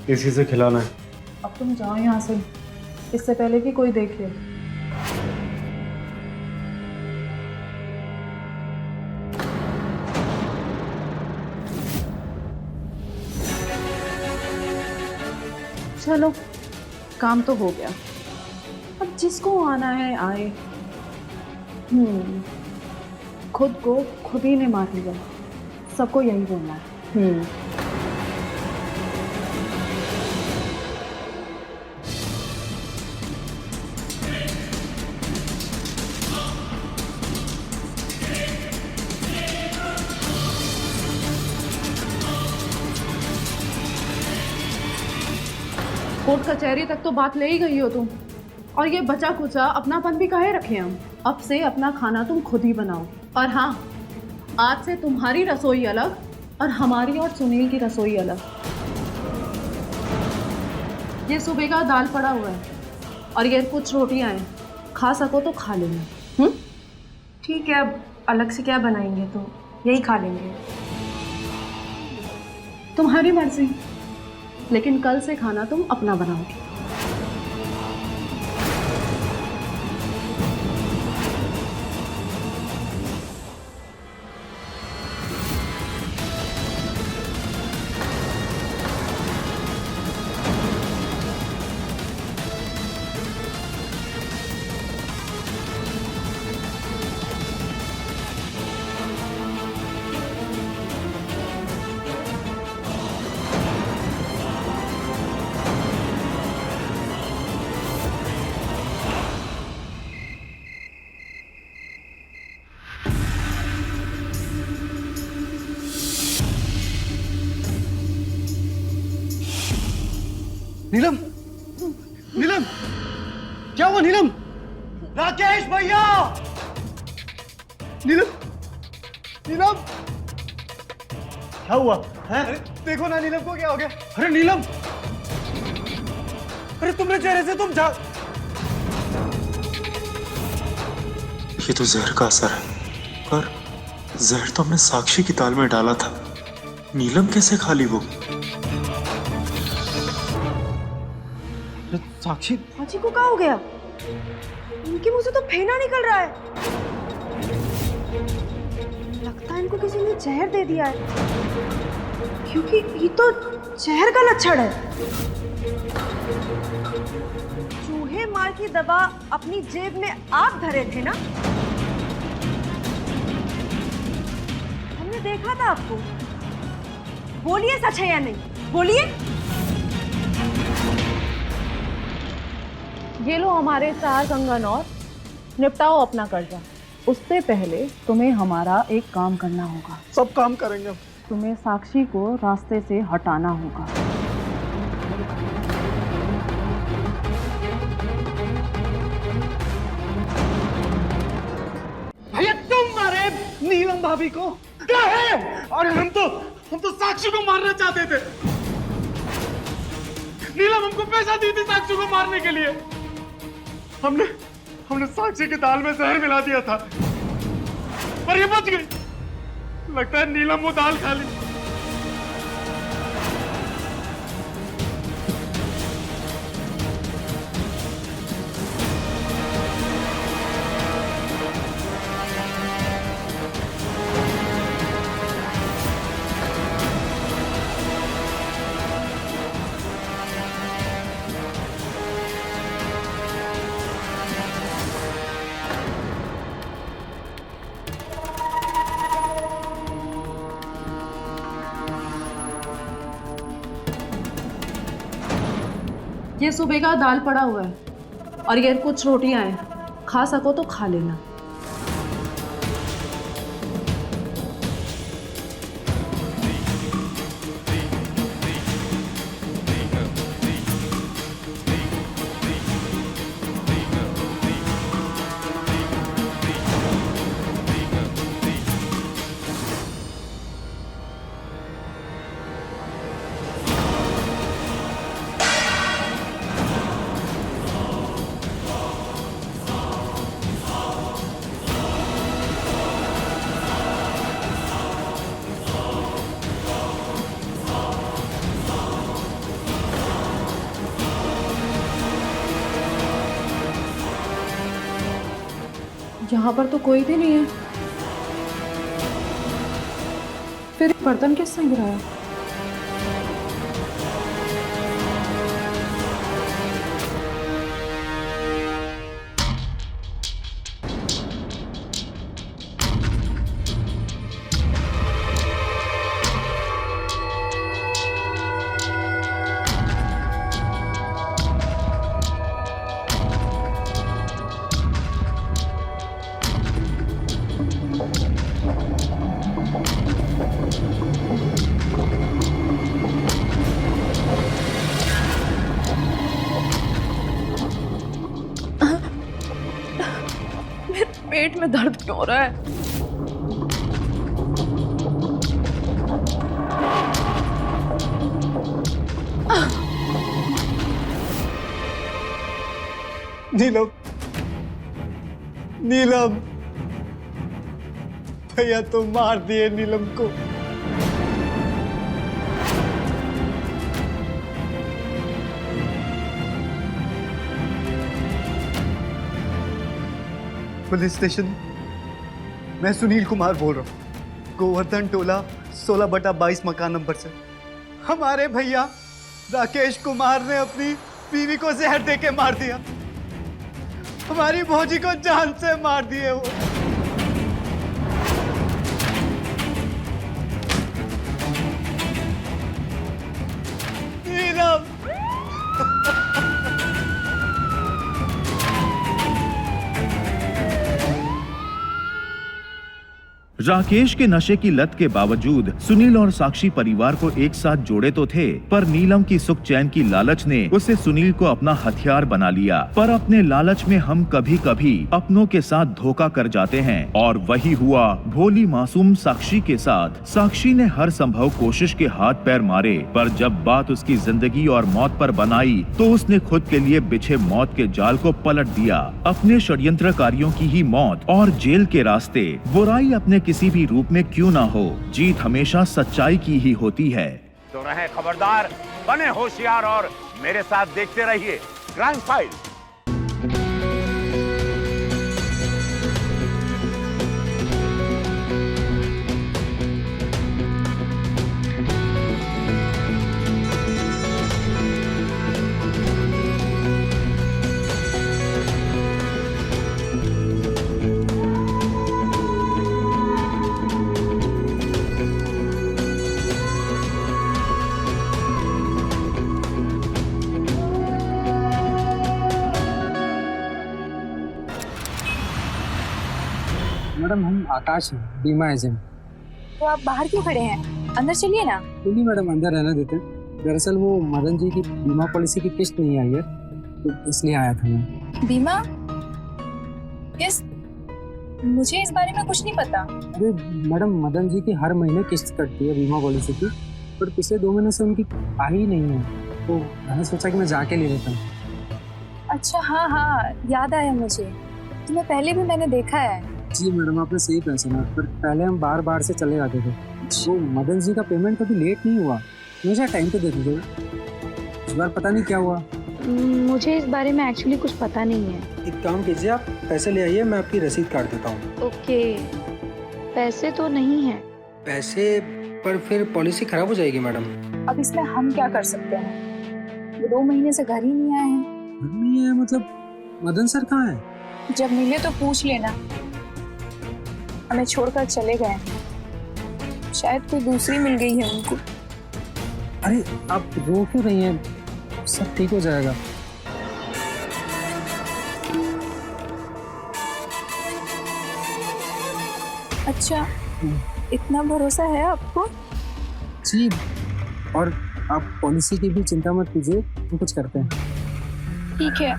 इसी से खिलाना है। अब तुम जाओ यहाँ से, इससे पहले कि कोई देखे। चलो, काम तो हो गया। अब जिसको आना है आए। खुद को खुद ही ने मार लिया, सबको यही बोलना है। कोर्ट कचहरी तक तो बात ले ही गई हो तुम, और ये बचा कुचा अपनापन भी काहे रखे हम। अब से अपना खाना तुम खुद ही बनाओ। और हाँ, आज से तुम्हारी रसोई अलग और हमारी और सुनील की रसोई अलग। ये सुबह का दाल पड़ा हुआ है और ये कुछ रोटियां हैं, खा सको तो खा लेना। ठीक है, अब अलग से क्या बनाएंगे, तो यही खा लेंगे। तुम्हारी मर्जी, लेकिन कल से खाना तुम अपना बनाओगे। नीलम, नीलम, क्या हुआ नीलम? राकेश भैया! नीलम, नीलम, क्या हुआ है? अरे देखो ना नीलम को क्या हो गया? अरे नीलम, अरे तुम्हारे चेहरे से तुम जा। ये तो जहर का असर है, पर जहर तो हमने साक्षी की दाल में डाला था। नीलम कैसे खा ली वो? साक्षी, साक्षी को क्या हो गया? इनके मुंह से तो फेना निकल रहा है। लगता है इनको किसी ने जहर दे दिया है, क्योंकि ये तो जहर का लक्षण है। चूहे मार की दवा अपनी जेब में आप धरे थे ना? हमने देखा था आपको। बोलिए सच है या नहीं, बोलिए। ये लो हमारे 4 कंगन और निपटाओ अपना कर्जा। उससे पहले तुम्हें हमारा एक काम करना होगा। सब काम करेंगे हम। तुम्हें साक्षी को रास्ते से हटाना होगा। भैया तुम मारे नीलम भाभी को? क्या है? अरे हम तो साक्षी को मारना चाहते थे। नीलम हमको पैसा दी थी साक्षी को मारने के लिए। हमने साक्षी की दाल में जहर मिला दिया था, पर ये बच गई। लगता है नीलम वो दाल खा ली। ये सुबह का दाल पड़ा हुआ है और ये कुछ रोटियां हैं, खा सको तो खा लेना। यहाँ पर तो कोई भी नहीं है, फिर बर्तन किसने गिराया? पेट में दर्द क्यों हो रहा है? नीलम, नीलम, भैया तो मार दिए नीलम को। पुलिस स्टेशन, मैं सुनील कुमार बोल रहा हूँ, गोवर्धन टोला 16/22 मकान नंबर से। हमारे भैया राकेश कुमार ने अपनी बीवी को जहर दे के मार दिया। हमारी भौजी को जान से मार दिए वो। नीलम, राकेश के नशे की लत के बावजूद सुनील और साक्षी परिवार को एक साथ जोड़े तो थे, पर नीलम की सुख चैन की लालच ने उसे सुनील को अपना हथियार बना लिया। पर अपने लालच में हम कभी कभी अपनों के साथ धोखा कर जाते हैं, और वही हुआ भोली मासूम साक्षी के साथ। साक्षी ने हर संभव कोशिश के हाथ पैर मारे, पर जब बात उसकी जिंदगी और मौत पर बनाई तो उसने खुद के लिए बिछे मौत के जाल को पलट दिया। अपने षड्यंत्रकारियों की ही मौत और जेल के रास्ते। बुराई अपने किसी भी रूप में क्यों ना हो, जीत हमेशा सच्चाई की ही होती है। तो रहे खबरदार, बने होशियार और मेरे साथ देखते रहिए क्राइम फाइल। मैडम हम आकाश हैं, बीमा एजेंट। तो आप बाहर क्यों खड़े हैं? अंदर चलिए ना। नहीं मैडम, अंदर रहने देते हैं। दरअसल वो मदन जी की बीमा पॉलिसी की किस्त नहीं आई है, तो इसलिए आया था मैं। बीमा किस्त? मुझे इस बारे में कुछ नहीं पता। अरे मैडम, मदन जी की हर महीने किस्त कटती है बीमा पॉलिसी की, पर पिछले 2 महीने से उनकी आई ही नहीं है, तो मैंने सोचा कि मैं जाके ले लेता हूँ। अच्छा हाँ हाँ, याद आया मुझे, तुम्हें पहले भी मैंने देखा है। जी मैडम, आपने सही पहचाना, पर पहले हम बार से चले जाते थे। वो मदन जी का पेमेंट कभी लेट नहीं हुआ, मुझे टाइम पे देते थे। इस बार पता नहीं क्या हुआ। मुझे इस बारे में एक्चुअली कुछ पता नहीं है। एक काम कीजिए, आप पैसे ले आइए, मैं आपकी रसीद काट देता हूँ। ओके, पैसे तो नहीं है। पैसे पर फिर पॉलिसी खराब हो जाएगी मैडम। अब इसमें हम क्या कर सकते हैं? वो 2 महीने से घर ही नहीं आए हैं। घर नहीं है मतलब? मदन सर कहाँ है? जब मिले तो पूछ लेना। हमें छोड़कर चले गए, शायद कोई दूसरी मिल गई है उनको। अरे आप रो क्यों रही हैं? सब ठीक हो जाएगा। अच्छा, इतना भरोसा है आपको? जी, और आप पॉलिसी की भी चिंता मत कीजिए, हम कुछ करते हैं। ठीक है,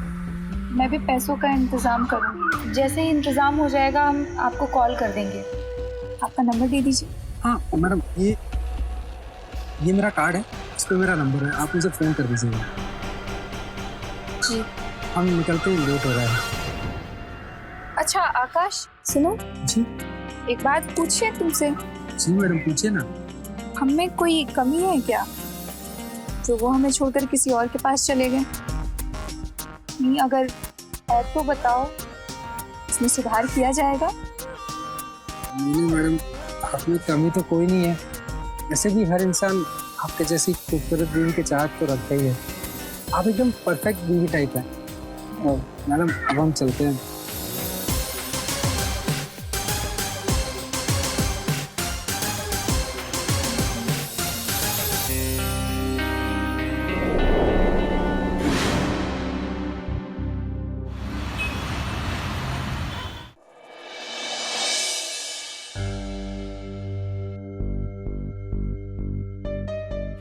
मैं भी पैसों का इंतजाम करूंगी। जैसे ही इंतजाम हो जाएगा हम आपको कॉल कर देंगे। आपका नंबर दे दीजिए। हाँ मैडम, ये मेरा कार्ड है, इस पर मेरा नंबर है, आप मुझे फ़ोन कर दीजिएगा। जी। हम निकलते हैं, लेट हो रहा है। अच्छा आकाश, सुनो। जी। एक बात पूछे तुमसे। जी मैडम, पूछिए ना। हम में कोई कमी है क्या, जो वो हमें छोड़कर किसी और के पास चले गए? नहीं, अगर है तो बताओ, इसमें सुधार किया जाएगा। नहीं मैडम, आप में कमी तो कोई नहीं है। ऐसे भी हर इंसान आपके जैसी खूबसूरत बीवी के चाहत तो रखता ही है। आप एकदम परफेक्ट बीवी टाइप है। और मैडम, अब हम चलते हैं।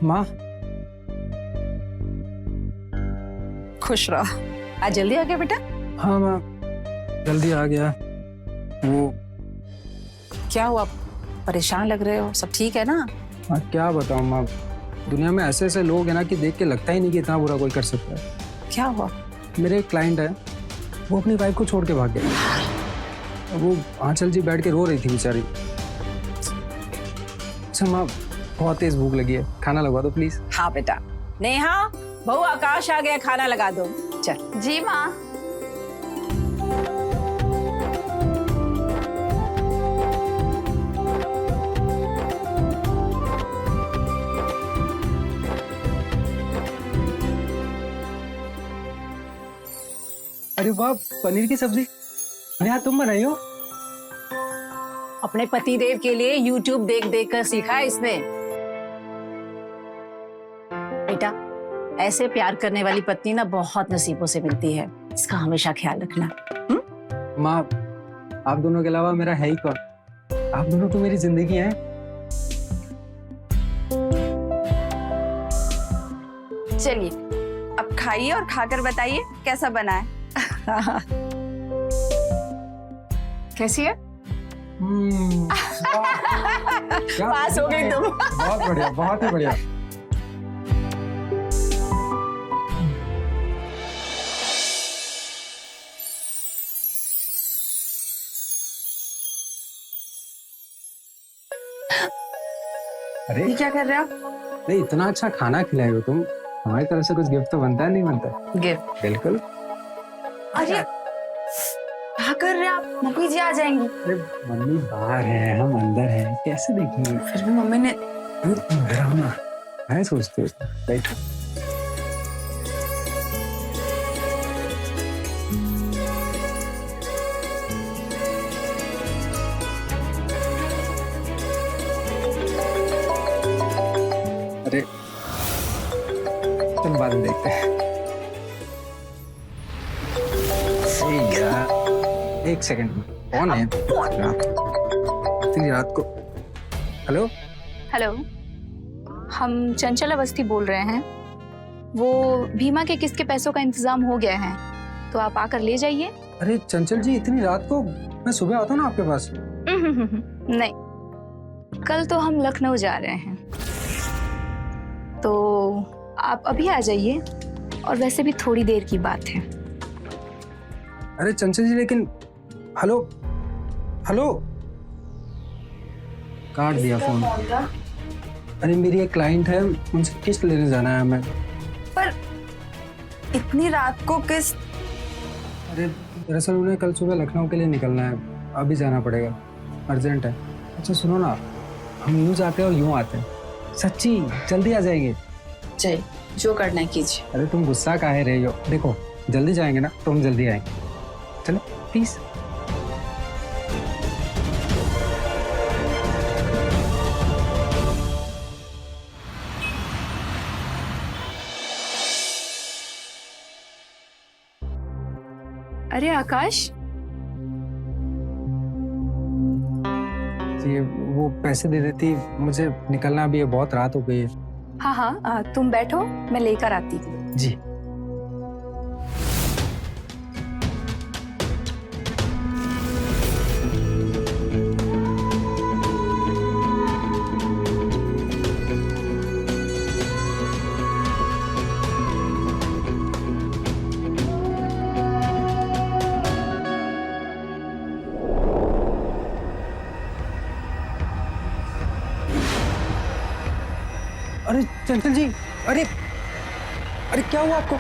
माँ, खुश रहो। आज जल्दी आ गया बेटा? हाँ माँ, जल्दी आ गया। वो क्या हुआ, परेशान लग रहे हो? सब ठीक है ना? हाँ, क्या बताऊँ माँ, दुनिया में ऐसे ऐसे लोग हैं ना कि देख के लगता ही नहीं कि इतना बुरा कोई कर सकता है। क्या हुआ? मेरे एक क्लाइंट है, वो अपनी वाइफ को छोड़ के भाग गया। वो आंचल जी बैठ के रो रही थी बेचारी। अच्छा माँ, बहुत तेज भूख लगी है, खाना लगवा दो प्लीज। हाँ बेटा। नेहा, बहू आकाश आ गया, खाना लगा दो। चल। जी माँ। अरे वाह, पनीर की सब्जी। अरे यार, तुम बनाई हो? अपने पतिदेव के लिए YouTube देख देख कर सीखा है इसने। बेटा, ऐसे प्यार करने वाली पत्नी ना बहुत नसीबों से मिलती है, इसका हमेशा ख्याल रखना। माँ, आप दोनों के अलावा मेरा है ही कौन? आप दोनों तो मेरी जिंदगी हैं। चलिए, अब खाइए और खाकर बताइए कैसा बना है। कैसी है? क्या पास हो गई तुम। बहुत बढ़िया, बहुत ही बढ़िया। अरे ये क्या कर रहे हो? नहीं, इतना अच्छा खाना खिलाए हो तुम, हमारी तरफ से कुछ गिफ्ट तो बनता है नहीं बनता? गिफ्ट? बिल्कुल। अरे क्या कर रहे हैं आप? मम्मी जी आ जाएंगी। अरे मम्मी बाहर है, हम अंदर हैं, कैसे देखेंगे? फिर भी मम्मी ने मैं सोचती हूँ। बैठो। अरे तुम बाद में देखते हैं। एक सेकंड, कौन है? इतनी रात को? हेलो। हेलो, हम चंचल अवस्थी बोल रहे हैं। वो भीमा के किस्त के पैसों का इंतजाम हो गया है, तो आप आकर ले जाइए। अरे चंचल जी, इतनी रात को? मैं सुबह आता हूँ ना आपके पास। नहीं, कल तो हम लखनऊ जा रहे हैं, तो आप अभी आ जाइए। और वैसे भी थोड़ी देर की बात है। अरे चंचल जी, लेकिन हेलो हेलो, काट दिया फोन। अरे मेरी एक क्लाइंट है, उनसे किस्त लेने जाना है हमें। पर इतनी रात को किस्त? अरे दरअसल उन्हें कल सुबह लखनऊ के लिए निकलना है, अभी जाना पड़ेगा, अर्जेंट है। अच्छा सुनो ना, हम यूँ जाते हैं और यूँ आते हैं, सच्ची जल्दी आ जाएंगे। चल, जो करना है कीजिए। अरे तुम गुस्सा काहे रही हो? देखो जल्दी जाएंगे ना तो हम जल्दी आएंगे, चलो प्लीज। अरे आकाश, ये वो पैसे दे देती, मुझे निकलना भी है, बहुत रात हो गई है। हाँ हाँ, तुम बैठो, मैं लेकर आती हूँ। जी। अरे चंचल जी, अरे अरे क्या हुआ आपको?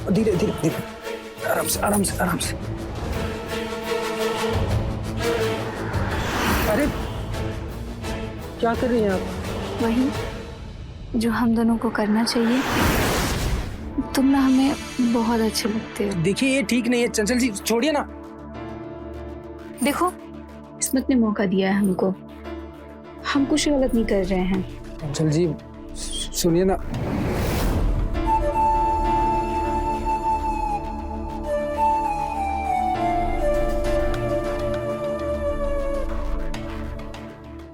धीरे धीरे धीरे, आराम से आराम से आराम से। अरे क्या कर रही हैं आप? वही जो हम दोनों को करना चाहिए, तुम ना हमें बहुत अच्छे लगते हो। देखिए ये ठीक नहीं है चंचल जी, छोड़िए ना। देखो किस्मत ने मौका दिया है हमको, हम कुछ गलत नहीं कर रहे हैं। चंचल जी सुनिए ना।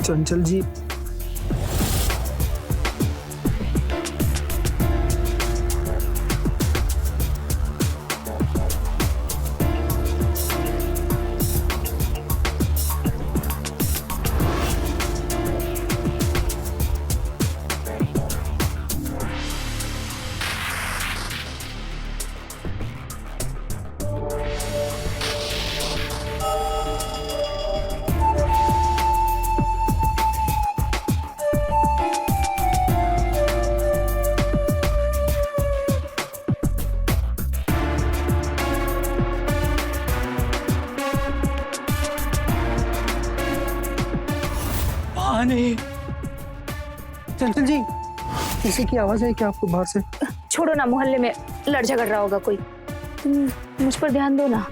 चंचल जी चंचल जी किसी की आवाज है क्या आपको बाहर से? छोड़ो ना, मोहल्ले में लड़ झगड़ रहा होगा कोई, तुम मुझ पर ध्यान दो ना।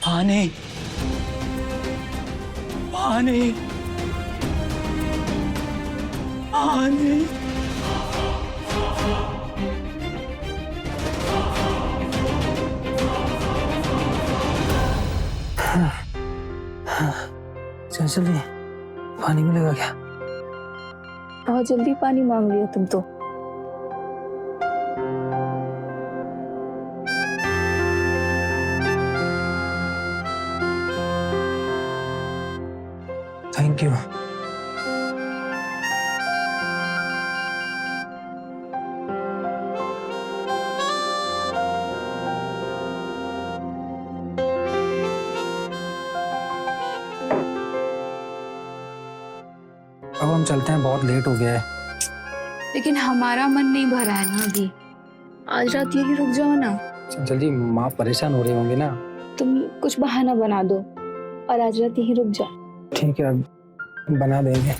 पानी पानी पानी। चंचल जी पानी मिलेगा क्या? बहुत जल्दी पानी मांग लिया तुम तो। Thank you. अब हम चलते हैं, बहुत लेट हो गया है। लेकिन हमारा मन नहीं भरा है ना अभी, आज रात यही रुक जाओ ना। चंचल जी माँ परेशान हो रही होंगी ना। तुम कुछ बहाना बना दो और आज रात यही रुक जाओ। ठीक है बना देंगे।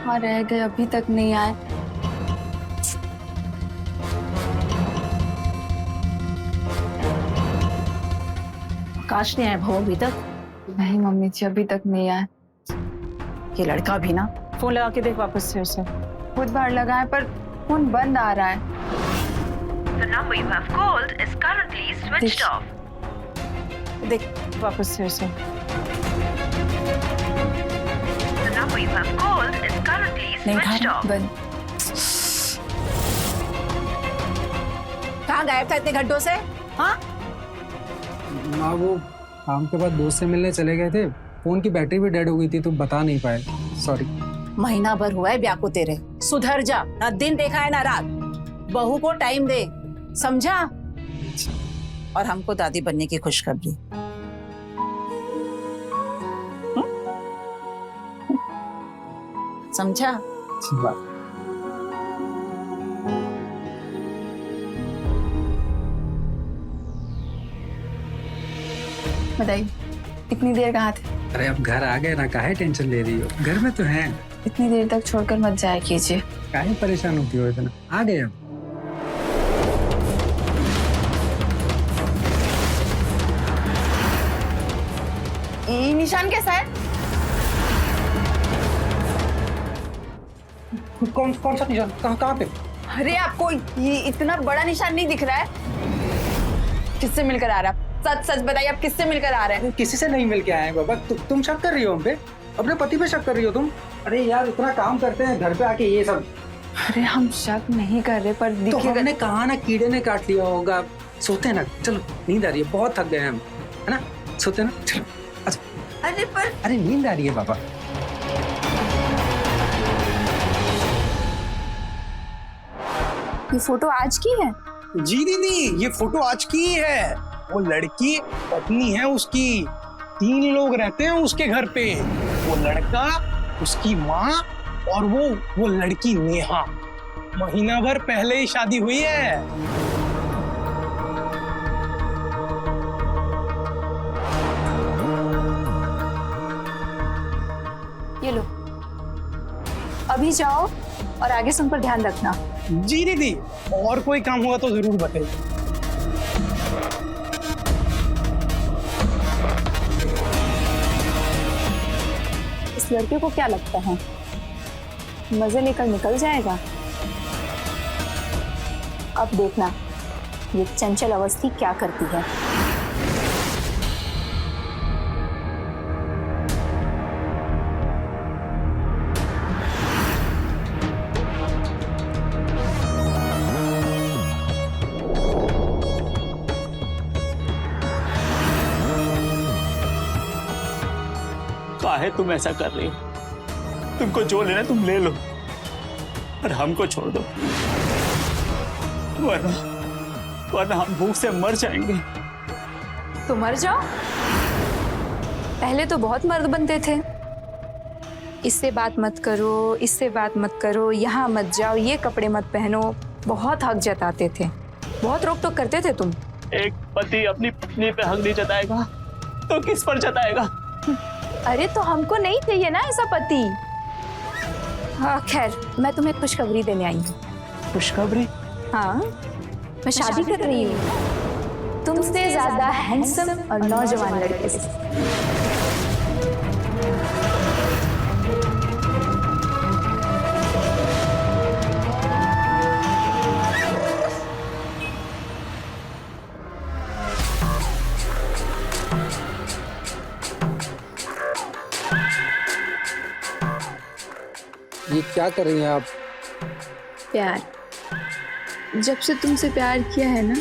हाँ रह गए, अभी तक नहीं आए। आकाश नहीं आया भाव अभी तक? नहीं मम्मी जी अभी तक नहीं आए। ये लड़का भी ना, फोन लगा के देख वापस से उसे। बहुत बार लगाए पर फोन बंद आ रहा है। The number you have called is currently switched off. देख वापस से उसे। The number you have called is currently switched off. बंद। कहाँ गायब था इतने घंटों से? हाँ माँ वो काम के बाद दोस्त से मिलने चले गए थे, फोन की बैटरी भी डेड हो गई थी तो बता नहीं पाए, सॉरी। महीना भर हुआ है ब्याह को तेरे, सुधर जा। ना दिन देखा है ना रात, बहू को टाइम दे, समझा? और हमको दादी बनने की खुशखबरी। समझा? अच्छी बात। बताइए इतनी देर कहाँ थे? अरे अब घर आ गए ना, काहे टेंशन ले रही हो? घर में तो हैं। इतनी देर तक छोड़कर मत जाया कीजिए। काहे परेशान होती हो इतना? आ गए अब। ये निशान कैसा है? कौन सा निशान? कहाँ पे? अरे आपको ये इतना बड़ा निशान नहीं दिख रहा है? किससे मिलकर आ रहा है? सच सच बताइए, आप किससे मिलकर आ रहे हैं? किसी से नहीं मिल के आए हैं बाबा। तुम शक कर रही हो हम पे? अपने पति पे शक कर रही हो तुम? अरे यार इतना काम करते हैं, घर पे आके ये सब। अरे हम शक नहीं कर रहे, पर तो दिखेगा। हमने कहा ना कीड़े ने काट लिया होगा। सोते हैं ना, चलो नींद आ रही है, बहुत थक गए हैं हम, है ना? सोते हैं ना, चलो। अच्छा अरे पर अरे नींद आ रही है बाबा। ये फोटो आज की है? जी दीदी, ये फोटो आज की ही है। वो लड़की पत्नी है उसकी, 3 लोग रहते हैं उसके घर पे। वो लड़का, उसकी माँ और वो लड़की नेहा। महीना भर पहले ही शादी हुई है। ये लो, अभी जाओ और आगे से उन पर ध्यान रखना। जी दीदी, और कोई काम हुआ तो जरूर बताइए। इस लड़के को क्या लगता है मजे लेकर निकल जाएगा? अब देखना ये चंचल अवस्थी क्या करती है। काहे तुम ऐसा कर रही हो? तुमको जो लेना तुम ले लो, और हमको छोड़ दो, वरना हम भूख से मर जाएंगे। तो मर जाओ। पहले तो बहुत मर्द बनते थे, इससे बात मत करो, इससे बात मत करो, यहाँ मत जाओ, ये कपड़े मत पहनो, बहुत हक जताते थे, बहुत रोक टोक करते थे तुम। एक पति अपनी पत्नी पे हक नहीं जताएगा तो किस पर जताएगा? अरे तो हमको नहीं चाहिए ना ऐसा पति। हाँ खैर, मैं तुम्हें खुशखबरी देने आई हूँ। खुशखबरी? हाँ, मैं शादी कर रही हूँ तुमसे ज्यादा हैंडसम और नौजवान लड़के से। ये क्या कर रही हैं आप? प्यार, जब से तुमसे प्यार किया है ना,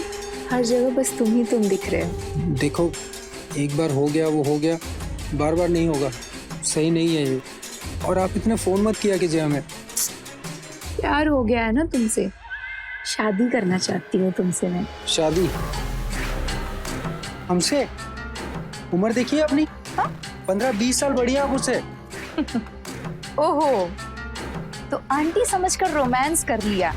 हर जगह बस तुम ही तुम दिख रहे हो। देखो, एक बार हो गया वो हो गया, बार बार नहीं होगा, सही नहीं है ये। और आप इतने फोन मत किया कीजिए हमें। प्यार हो गया है ना तुमसे, शादी करना चाहती हूँ तुमसे मैं। शादी? हमसे? उम्र देखिए अपनी, 15-20 साल बड़ी है आप उससे। ओहो, तो आंटी समझकर रोमांस कर लिया,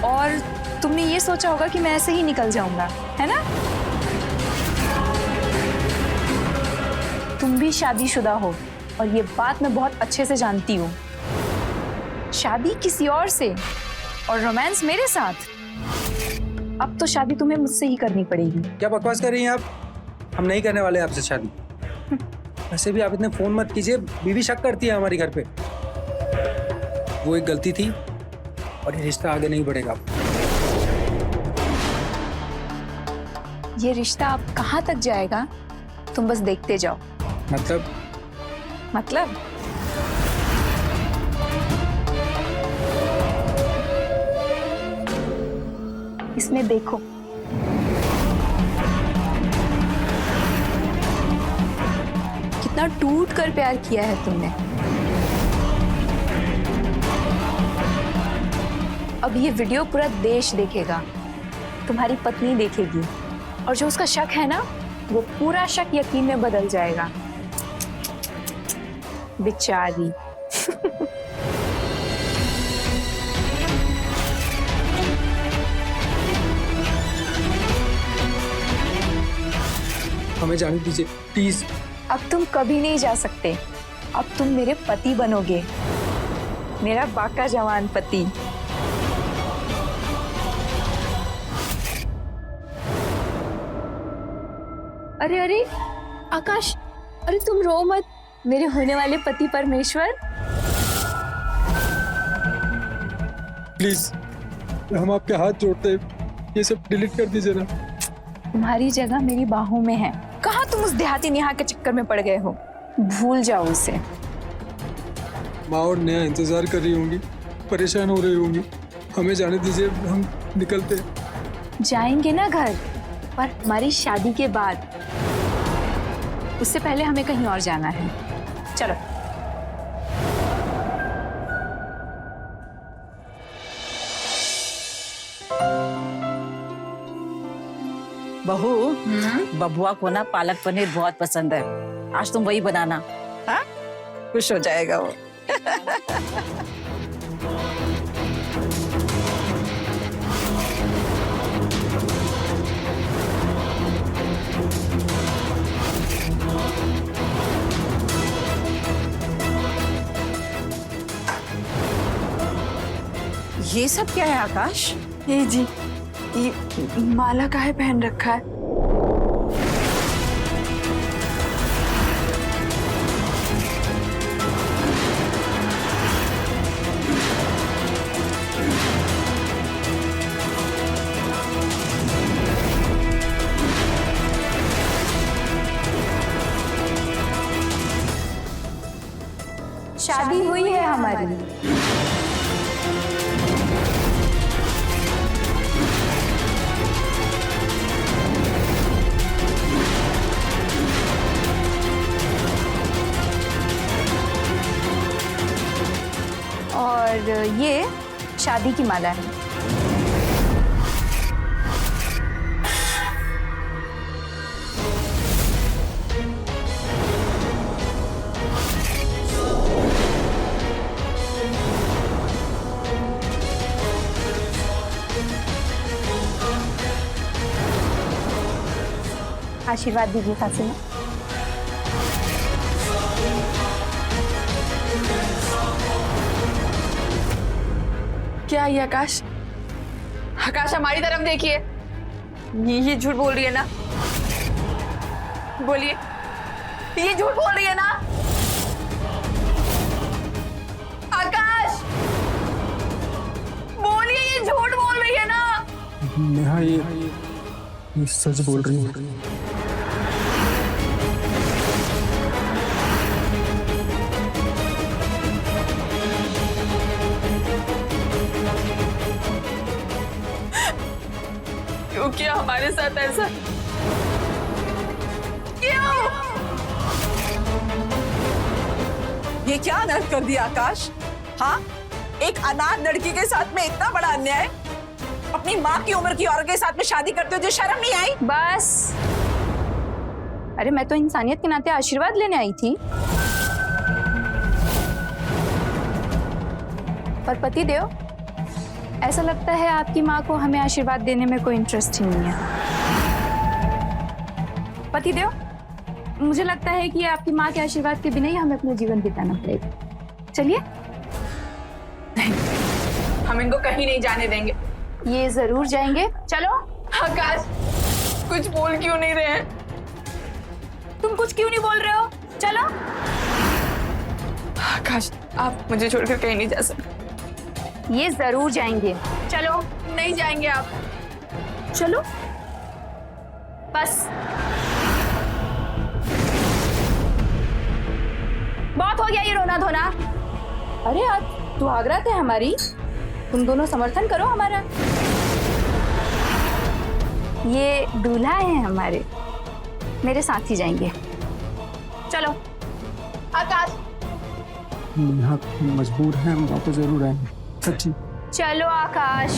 और तुमने ये सोचा होगा कि मैं ऐसे ही निकल जाऊंगा, है ना? तुम भी शादीशुदा हो, और ये बात मैं बहुत अच्छे से जानती हूँ। शादी किसी और से और रोमांस मेरे साथ। अब तो शादी तुम्हें मुझसे ही करनी पड़ेगी। क्या बकवास कर रही हैं आप? हम नहीं करने वाले आपसे शादी। वैसे भी आप इतने फोन मत कीजिए, बीवी शक करती है हमारी घर पे। वो एक गलती थी, और ये रिश्ता आगे नहीं बढ़ेगा। ये रिश्ता अब कहाँ तक जाएगा, तुम बस देखते जाओ। मतलब इसमें देखो, कितना टूट कर प्यार किया है तुमने। अब ये वीडियो पूरा देश देखेगा, तुम्हारी पत्नी देखेगी, और जो उसका शक है ना, वो पूरा शक यकीन में बदल जाएगा। बेचारी। हमें जाने दीजिए प्लीज। अब तुम कभी नहीं जा सकते, अब तुम मेरे पति बनोगे, मेरा बाका जवान पति। अरे अरे आकाश, अरे तुम रो मत, मेरे होने वाले पति परमेश्वर। प्लीज हम आपके हाथ जोड़ते हैं, ये सब डिलीट कर दीजिए ना। तुम्हारी जगह मेरी बाहों में है। कहाँ तुम उस देहाती नेहा के चक्कर में पड़ गए हो? भूल जाओ उसे। माँ और नेहा इंतजार कर रही होंगी, परेशान हो रही होंगी। हमें जाने दीजिए, हम निकलते हैं। जाएंगे ना घर, पर हमारी शादी के बाद। उससे पहले हमें कहीं और जाना है। चलो। बहू, बबुआ को ना पालक पनीर बहुत पसंद है। आज तुम वही बनाना। हाँ, खुश हो जाएगा वो। ये सब क्या है आकाश? ये जी, ये माला काहे पहन रखा है? शादी हुई है हमारी। और ये शादी की माला है। आशीर्वाद दीजिए सासू माँ। क्या ये आकाश? आकाश हमारी तरफ देखिए। ये झूठ बोल रही है ना? बोलिए, ये झूठ बोल रही है ना? आकाश बोलिए, ये झूठ बोल रही है ना? नेहा ये सच बोल रही है। क्यों किया हमारे साथ ऐसा? क्यों? ये क्या अनर्थ कर दिया आकाश? हाँ, एक अनाथ लड़की के साथ में इतना बड़ा अन्याय। अपनी माँ की उम्र की औरत के साथ में शादी करते हो, जो शर्म नहीं आई? बस। अरे मैं तो इंसानियत के नाते आशीर्वाद लेने आई थी। पर पति देव, ऐसा लगता है आपकी माँ को हमें आशीर्वाद देने में कोई इंटरेस्ट ही नहीं है। पति देव, मुझे लगता है कि आपकी माँ के आशीर्वाद के बिना ही हमें अपना जीवन बिताना पड़ेगा। चलिए। नहीं, हम इनको कहीं नहीं जाने देंगे। ये जरूर जाएंगे। चलो। आकाश, कुछ बोल क्यों नहीं रहे हैं? तुम कुछ क्यों नहीं बोल रहे हो? चलो। आकाश, आप मुझे छोड़कर कहीं नहीं जा सकते। ये जरूर जाएंगे। चलो। नहीं जाएंगे आप। चलो। बस। बहुत हो गया ये रोना धोना। अरे आज सुहागरात है हमारी, तुम दोनों समर्थन करो हमारा। ये दूल्हा है हमारे, मेरे साथ ही जाएंगे। चलो। आकाश, नेहा मजबूर है, हम वापस जरूर आएंगे। सच्ची। चलो आकाश।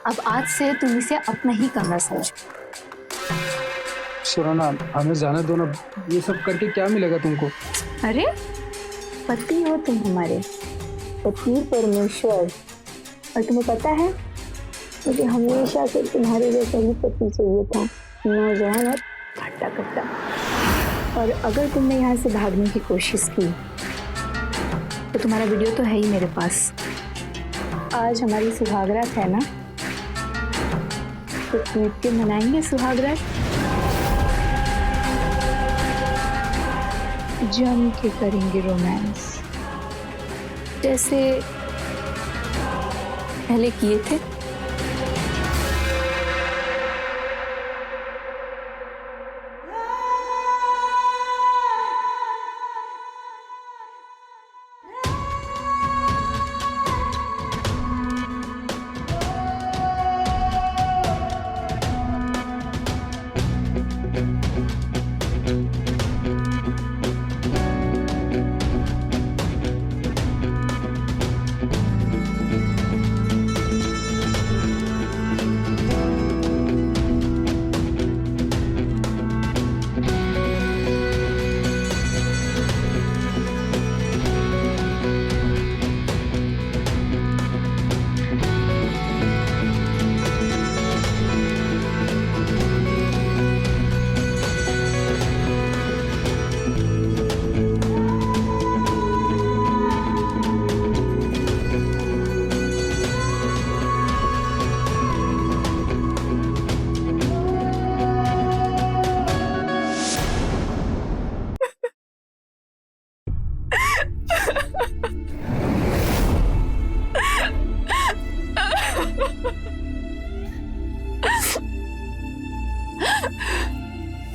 अब आज से तुम इसे अपना ही कमरा समझो। सुनो ना, हमें जाने दो ना। ये सब करके क्या मिलेगा तुमको? अरे पति हो तुम हमारे, पति परमेश्वर। और तुम्हें पता है मुझे हमेशा से तुम्हारे जैसा ही पति चाहिए था, नौजवान और खट्टा खट्टा। और अगर तुमने यहाँ से भागने की कोशिश की तो तुम्हारा वीडियो तो है ही मेरे पास। आज हमारी सुहागरात है ना, तो पीट के मनाएंगे सुहागरात, जम के करेंगे रोमांस जैसे पहले किए थे।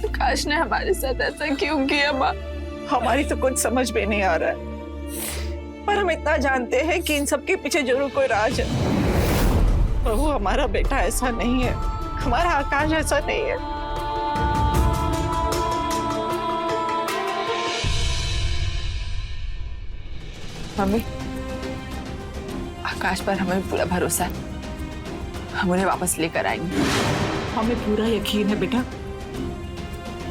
आकाश ने हमारे साथ ऐसा क्यों किया माँ? हमारी तो कुछ समझ में नहीं आ रहा है, पर हम इतना जानते हैं कि इन सब के पीछे जरूर कोई राज है। पर वो हमारा बेटा ऐसा नहीं है, हमारा आकाश ऐसा नहीं है। मम्मी, आकाश पर हमें पूरा भरोसा है, हम उन्हें वापस लेकर आएंगे। हमें पूरा यकीन है बेटा।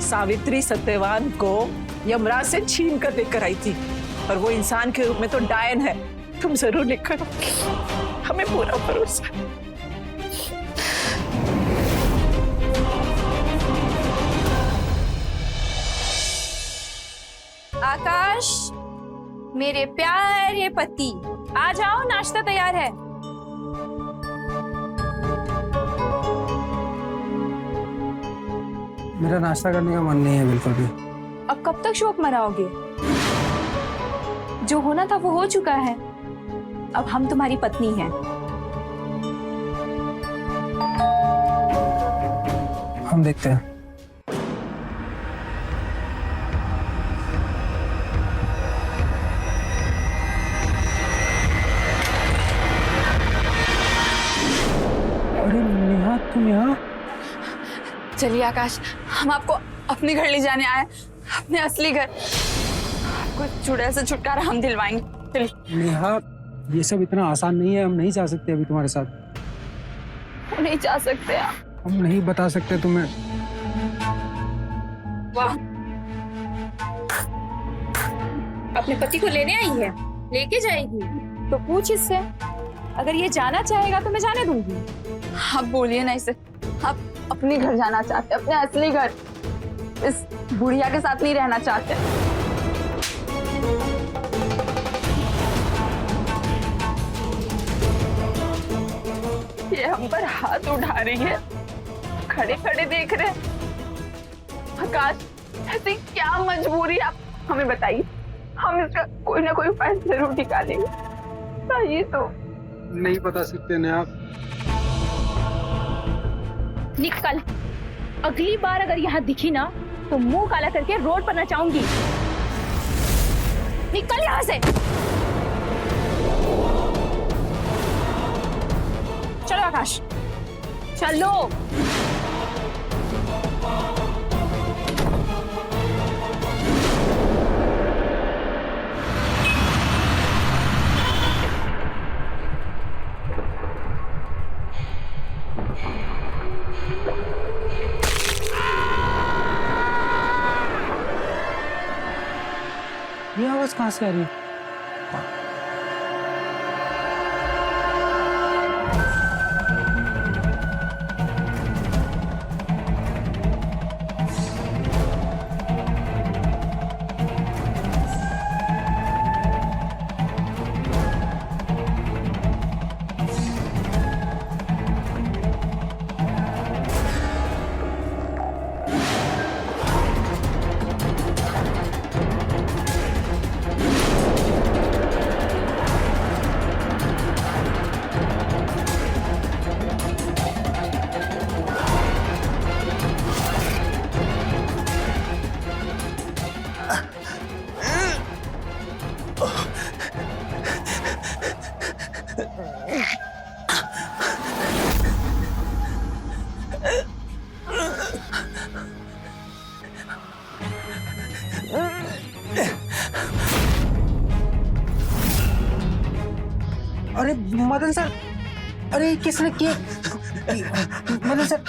सावित्री सत्यवान को यमराज से छीन कर लेकर आई थी, और वो इंसान के रूप में तो डायन है। तुम जरूर लेकर आओ, हमें पूरा भरोसा है। आकाश, मेरे प्यारे पति, आ जाओ, नाश्ता तैयार है। मेरा नाश्ता करने का मन नहीं है बिल्कुल भी। अब कब तक शोक मनाओगे? जो होना था वो हो चुका है, अब हम तुम्हारी पत्नी हैं। हम देखते हैं। अरे नेहा, तुम यहाँ? चलिए आकाश, हम आपको अपने घर ले जाने आए, अपने असली घर। आपको चुड़ैल से छुटकारा हम दिलवाएंगे। चलिए। नेहा, ये सब इतना आसान नहीं है, हम नहीं जा सकते अभी तुम्हारे साथ। नहीं जा सकते आप। हम नहीं बता सकते तुम्हें। वाह, अपने पति को लेने आई है, लेके जाएगी तो पूछ इससे। अगर ये जाना चाहेगा तो मैं जाने दूंगी। आप बोलिए ना इसे, आप अपने घर जाना चाहते, अपने असली घर, इस बुढ़िया के साथ नहीं रहना चाहते। ये हम पर हाथ उठा रही है, खड़े खड़े देख रहे हैं। आकाश, ऐसी क्या मजबूरी आप हमें बताइए, हम इसका कोई ना कोई उपाय जरूर निकालेंगे। बताइए तो। नहीं बता सकते नेहा। निकल, अगली बार अगर यहाँ दिखी ना तो मुंह काला करके रोड पर नचाऊंगी। निकल यहाँ से। चलो आकाश, चलो। ये आवाज कहाँ से आ रही है? अरे मदन सर, अरे किसने किया? मदन सर,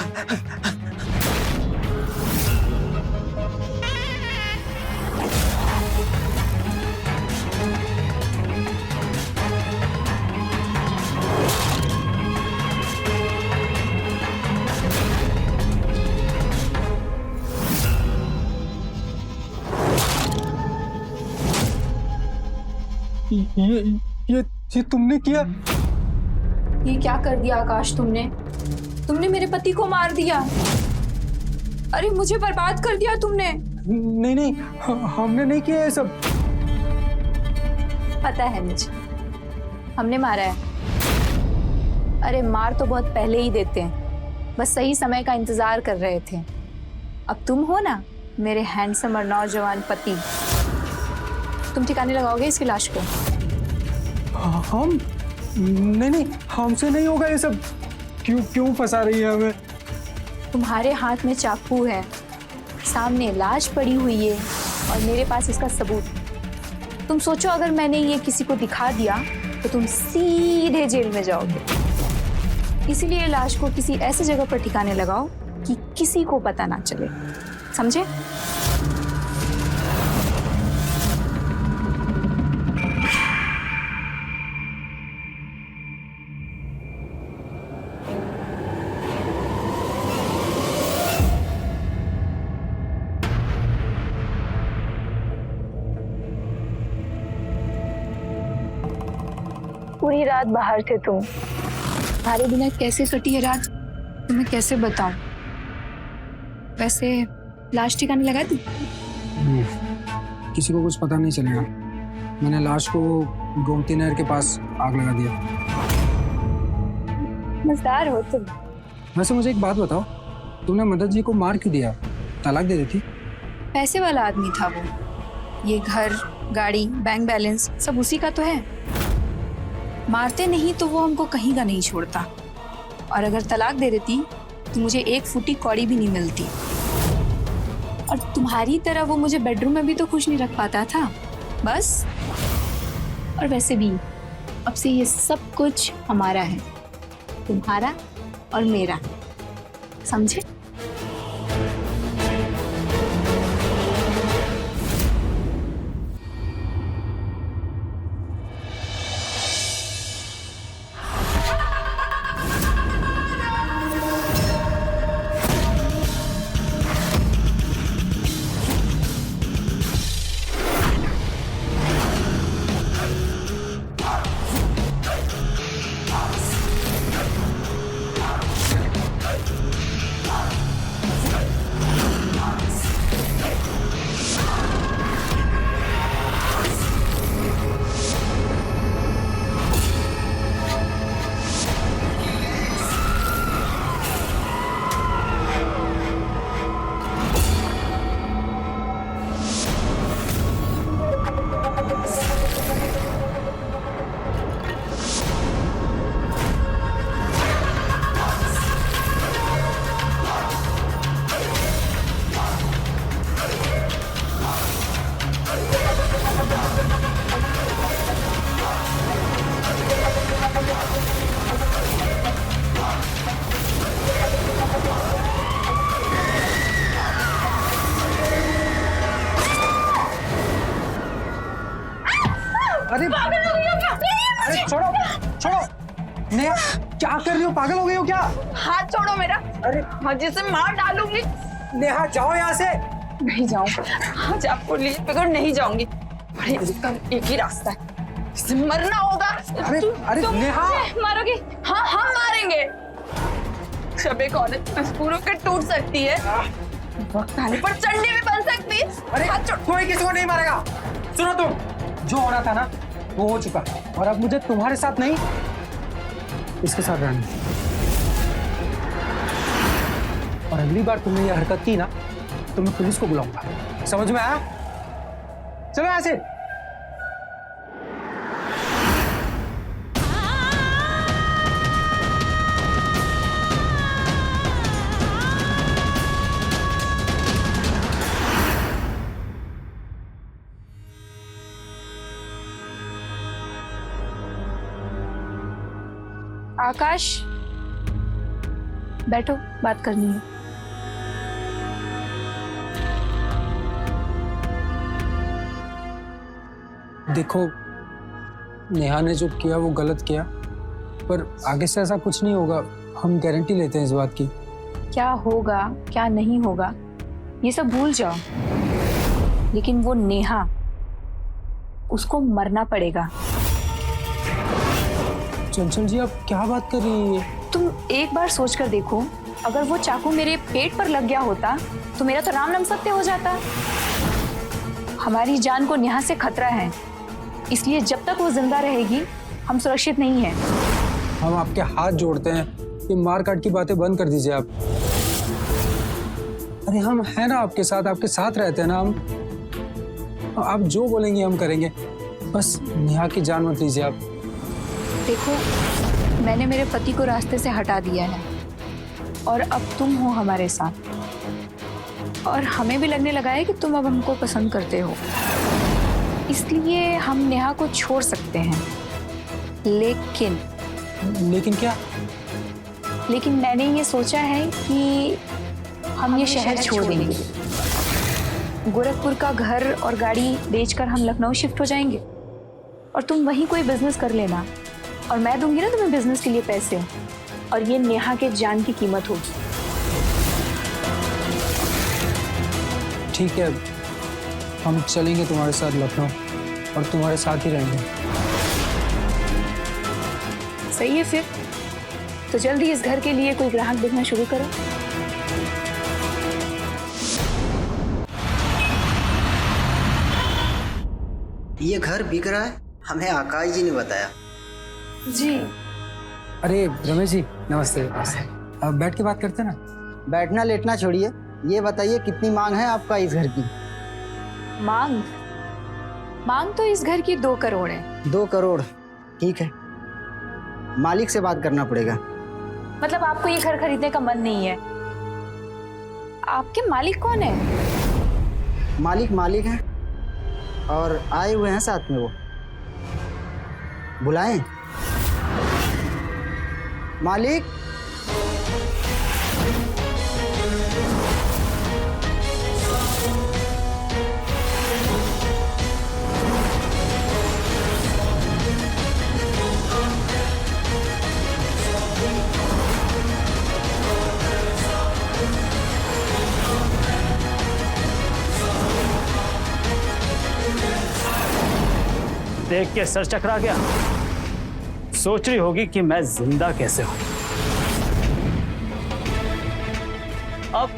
ये तुमने किया? ये क्या कर दिया आकाश तुमने? तुमने मेरे पति को मार दिया। अरे मुझे बर्बाद कर दिया तुमने। नहीं नहीं, हमने नहीं किया ये सब। पता है मुझे, हमने मारा है। अरे मार तो बहुत पहले ही देते हैं, बस सही समय का इंतजार कर रहे थे। अब तुम हो ना मेरे हैंडसम और नौजवान पति, तुम ठिकाने लगाओगे इसकी लाश को? हम नहीं, हमसे नहीं होगा ये सब। क्यों फंसा रही है हमें? तुम्हारे हाथ में चाकू है, सामने लाश पड़ी हुई है और मेरे पास इसका सबूत। तुम सोचो अगर मैंने ये किसी को दिखा दिया तो तुम सीधे जेल में जाओगे। इसीलिए लाश को किसी ऐसे जगह पर ठिकाने लगाओ कि किसी को पता ना चले, समझे? पूरी रात बाहर थे तुम। तुम्हारे बिना कैसे कटी है रात, तुम्हें कैसे बताऊं? वैसे लाश ठिकाने लगा दी? किसी को कुछ पता नहीं चलेगा। मैंने लाश को गोमती नहर के पास आग लगा दिया। मजेदार हो तुम। वैसे मुझे एक बात बताओ, तुमने मदन जी को मार क्यों दिया? तलाक दे देती। पैसे वाला आदमी था वो। ये घर, गाड़ी, बैंक बैलेंस सब उसी का तो है। मारते नहीं तो वो हमको कहीं का नहीं छोड़ता, और अगर तलाक दे देती तो मुझे एक फुटी कौड़ी भी नहीं मिलती। और तुम्हारी तरह वो मुझे बेडरूम में भी तो खुश नहीं रख पाता था, बस। और वैसे भी अब से ये सब कुछ हमारा है, तुम्हारा और मेरा, समझे? अरे अरे छोड़ो छोड़ो, नेहा क्या कर रही हो? पागल हो गई हो क्या? हाथ छोड़ो मेरा। अरे हाजी से मार डालूंगी। नेहा जाओ यहाँ से। नहीं जाऊँ, आज आपको लीज पे कर नहीं जाऊंगी। अरे इसका एक ही रास्ता है, इसे मरना होगा। अरे तुम नेहा, मुझे मारोगी? हाँ हम मारेंगे। जब एक औरत मजबूरों के टूट सकती है, वक्त आने पर चंडी भी बन सकती है। अरे कोई किसी को नहीं मारेगा। सुनो तुम, जो होना था ना वो हो चुका, और अब मुझे तुम्हारे साथ नहीं इसके साथ रहना। और अगली बार तुमने ये हरकत की ना तो मैं पुलिस को बुलाऊंगा, समझ में आया? चलो यहाँ से। आकाश, बैठो, बात करनी है। देखो, नेहा ने जो किया वो गलत किया, पर आगे से ऐसा कुछ नहीं होगा, हम गारंटी लेते हैं इस बात की। क्या होगा क्या नहीं होगा ये सब भूल जाओ, लेकिन वो नेहा, उसको मरना पड़ेगा। चंचल जी, आप क्या बात कर रही है? तुम एक बार सोच कर देखो, अगर वो चाकू मेरे पेट पर लग गया होता तो मेरा तो राम नाम सत्य हो जाता। हमारी जान को नेहा से खतरा है, इसलिए जब तक वो जिंदा रहेगी हम सुरक्षित नहीं हैं। हम आपके हाथ जोड़ते हैं, ये मार काट की बातें बंद कर दीजिए आप। अरे हम हैं ना आपके साथ रहते हैं ना हम। आप जो बोलेंगे हम करेंगे, बस नेहा की जान मत लीजिए आप। देखो, मैंने मेरे पति को रास्ते से हटा दिया है और अब तुम हो हमारे साथ, और हमें भी लगने लगा है कि तुम अब हमको पसंद करते हो, इसलिए हम नेहा को छोड़ सकते हैं। लेकिन क्या? लेकिन मैंने ये सोचा है कि हम ये शहर छोड़ देंगे। गोरखपुर का घर और गाड़ी बेचकर हम लखनऊ शिफ्ट हो जाएंगे और तुम वहीं कोई बिजनेस कर लेना, और मैं दूंगी ना तुम्हें बिजनेस के लिए पैसे, और ये नेहा के जान की कीमत होगी। ठीक है, हम चलेंगे तुम्हारे साथ लखनऊ और तुम्हारे साथ ही रहेंगे। सही है, फिर तो जल्दी इस घर के लिए कोई ग्राहक देखना शुरू करो। ये घर बिक रहा है, हमें आकाश जी ने बताया। जी। अरे रमेश जी, नमस्ते। अब बैठ के बात करते हैं ना। बैठना लेटना छोड़िए, ये बताइए कितनी मांग है आपका इस घर की? मांग तो इस घर की 2 करोड़ है। 2 करोड़, ठीक है, मालिक से बात करना पड़ेगा। मतलब आपको ये घर खरीदने का मन नहीं है? आपके मालिक कौन है? मालिक है और आए हुए हैं साथ में, वो बुलाएं। मालिक, देख के सर चकरा गया। सोच रही होगी कि मैं जिंदा कैसे हूं। अब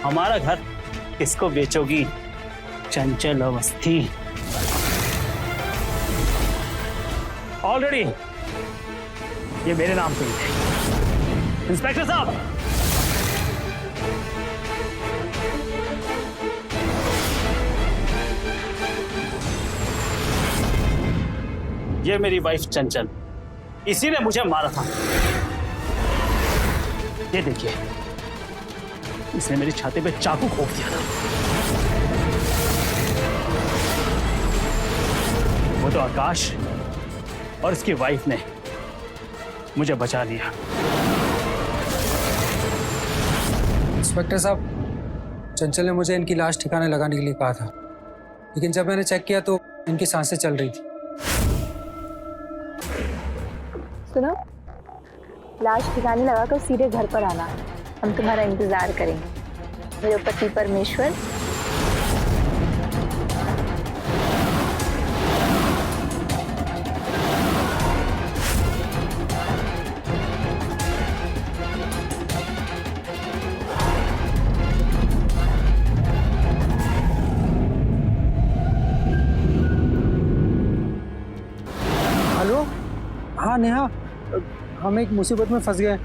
हमारा घर किसको बेचोगी चंचल अवस्थी? ऑलरेडी ये मेरे नाम पे है। इंस्पेक्टर साहब, ये मेरी वाइफ चंचल, इसी ने मुझे मारा था। ये देखिए, इसने मेरी छाती पे चाकू घोंप दिया था। वो तो आकाश और इसकी वाइफ ने मुझे बचा लिया। इंस्पेक्टर साहब, चंचल ने मुझे इनकी लाश ठिकाने लगाने के लिए कहा था, लेकिन जब मैंने चेक किया तो इनकी सांसें चल रही थी। सुनो, लाश ठिकाने लगाकर सीधे घर पर आना, हम तुम्हारा इंतजार करेंगे। मेरे पति परमेश्वर। हेलो, हाँ नेहा, हम एक मुसीबत में फंस गए,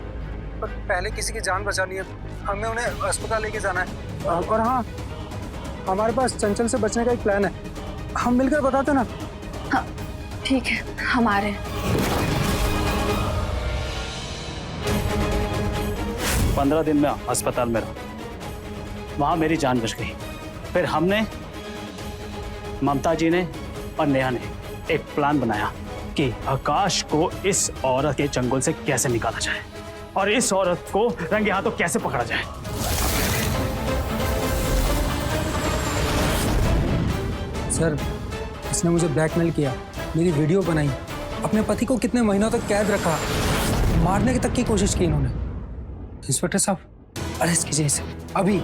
पर पहले किसी की जान बचानी है, हमें उन्हें अस्पताल लेके जाना है। और हाँ, हमारे पास चंचल से बचने का एक प्लान है, हम मिलकर बताते ना। हाँ ठीक है, हम आ रहे हैं। 15 दिन में अस्पताल में रहा, वहां मेरी जान बच गई। फिर हमने, ममता जी ने और नेहा ने एक प्लान बनाया कि आकाश को इस औरत के चंगुल से कैसे निकाला जाए और इस औरत को रंगे हाथों कैसे पकड़ा जाए। सर, इसने मुझे ब्लैकमेल किया, मेरी वीडियो बनाई, अपने पति को कितने महीनों तक कैद रखा, मारने तक की कोशिश की इन्होंने। इंस्पेक्टर साहब, अरेस्ट कीजिए इसे अभी।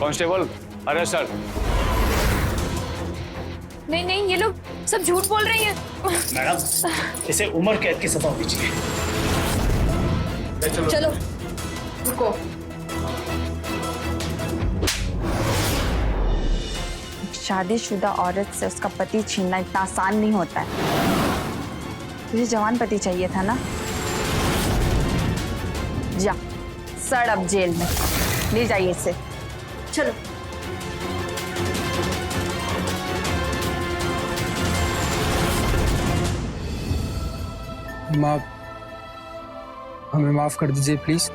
Constable, arrest sir. नहीं नहीं, ये लोग सब झूठ बोल रही हैं। मैडम, इसे उम्र कैद की सजा होनी चाहिए। चलो रुको। शादीशुदा औरत से उसका पति छीनना इतना आसान नहीं होता है। तुझे जवान पति चाहिए था ना? जा, सड़ अब जेल में। ले जाइए इसे। चलो। हमें माफ कर दीजिए प्लीज।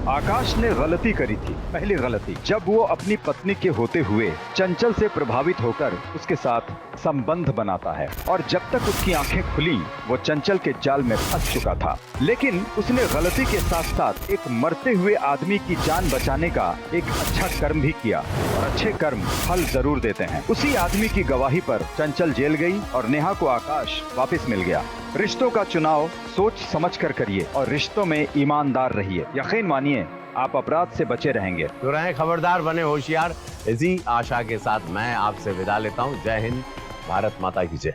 आकाश ने गलती करी थी, पहली गलती, जब वो अपनी पत्नी के होते हुए चंचल से प्रभावित होकर उसके साथ संबंध बनाता है और जब तक उसकी आंखें खुली वो चंचल के जाल में फंस चुका था। लेकिन उसने गलती के साथ साथ एक मरते हुए आदमी की जान बचाने का एक अच्छा कर्म भी किया और अच्छे कर्म फल जरूर देते हैं। उसी आदमी की गवाही पर चंचल जेल गई और नेहा को आकाश वापस मिल गया। रिश्तों का चुनाव सोच समझ कर करिए और रिश्तों में ईमानदार रहिए। यकीन मानिए आप अपराध से बचे रहेंगे। तो रहें खबरदार, बने होशियार। इसी आशा के साथ मैं आपसे विदा लेता हूँ। जय हिंद, भारत माता की जय।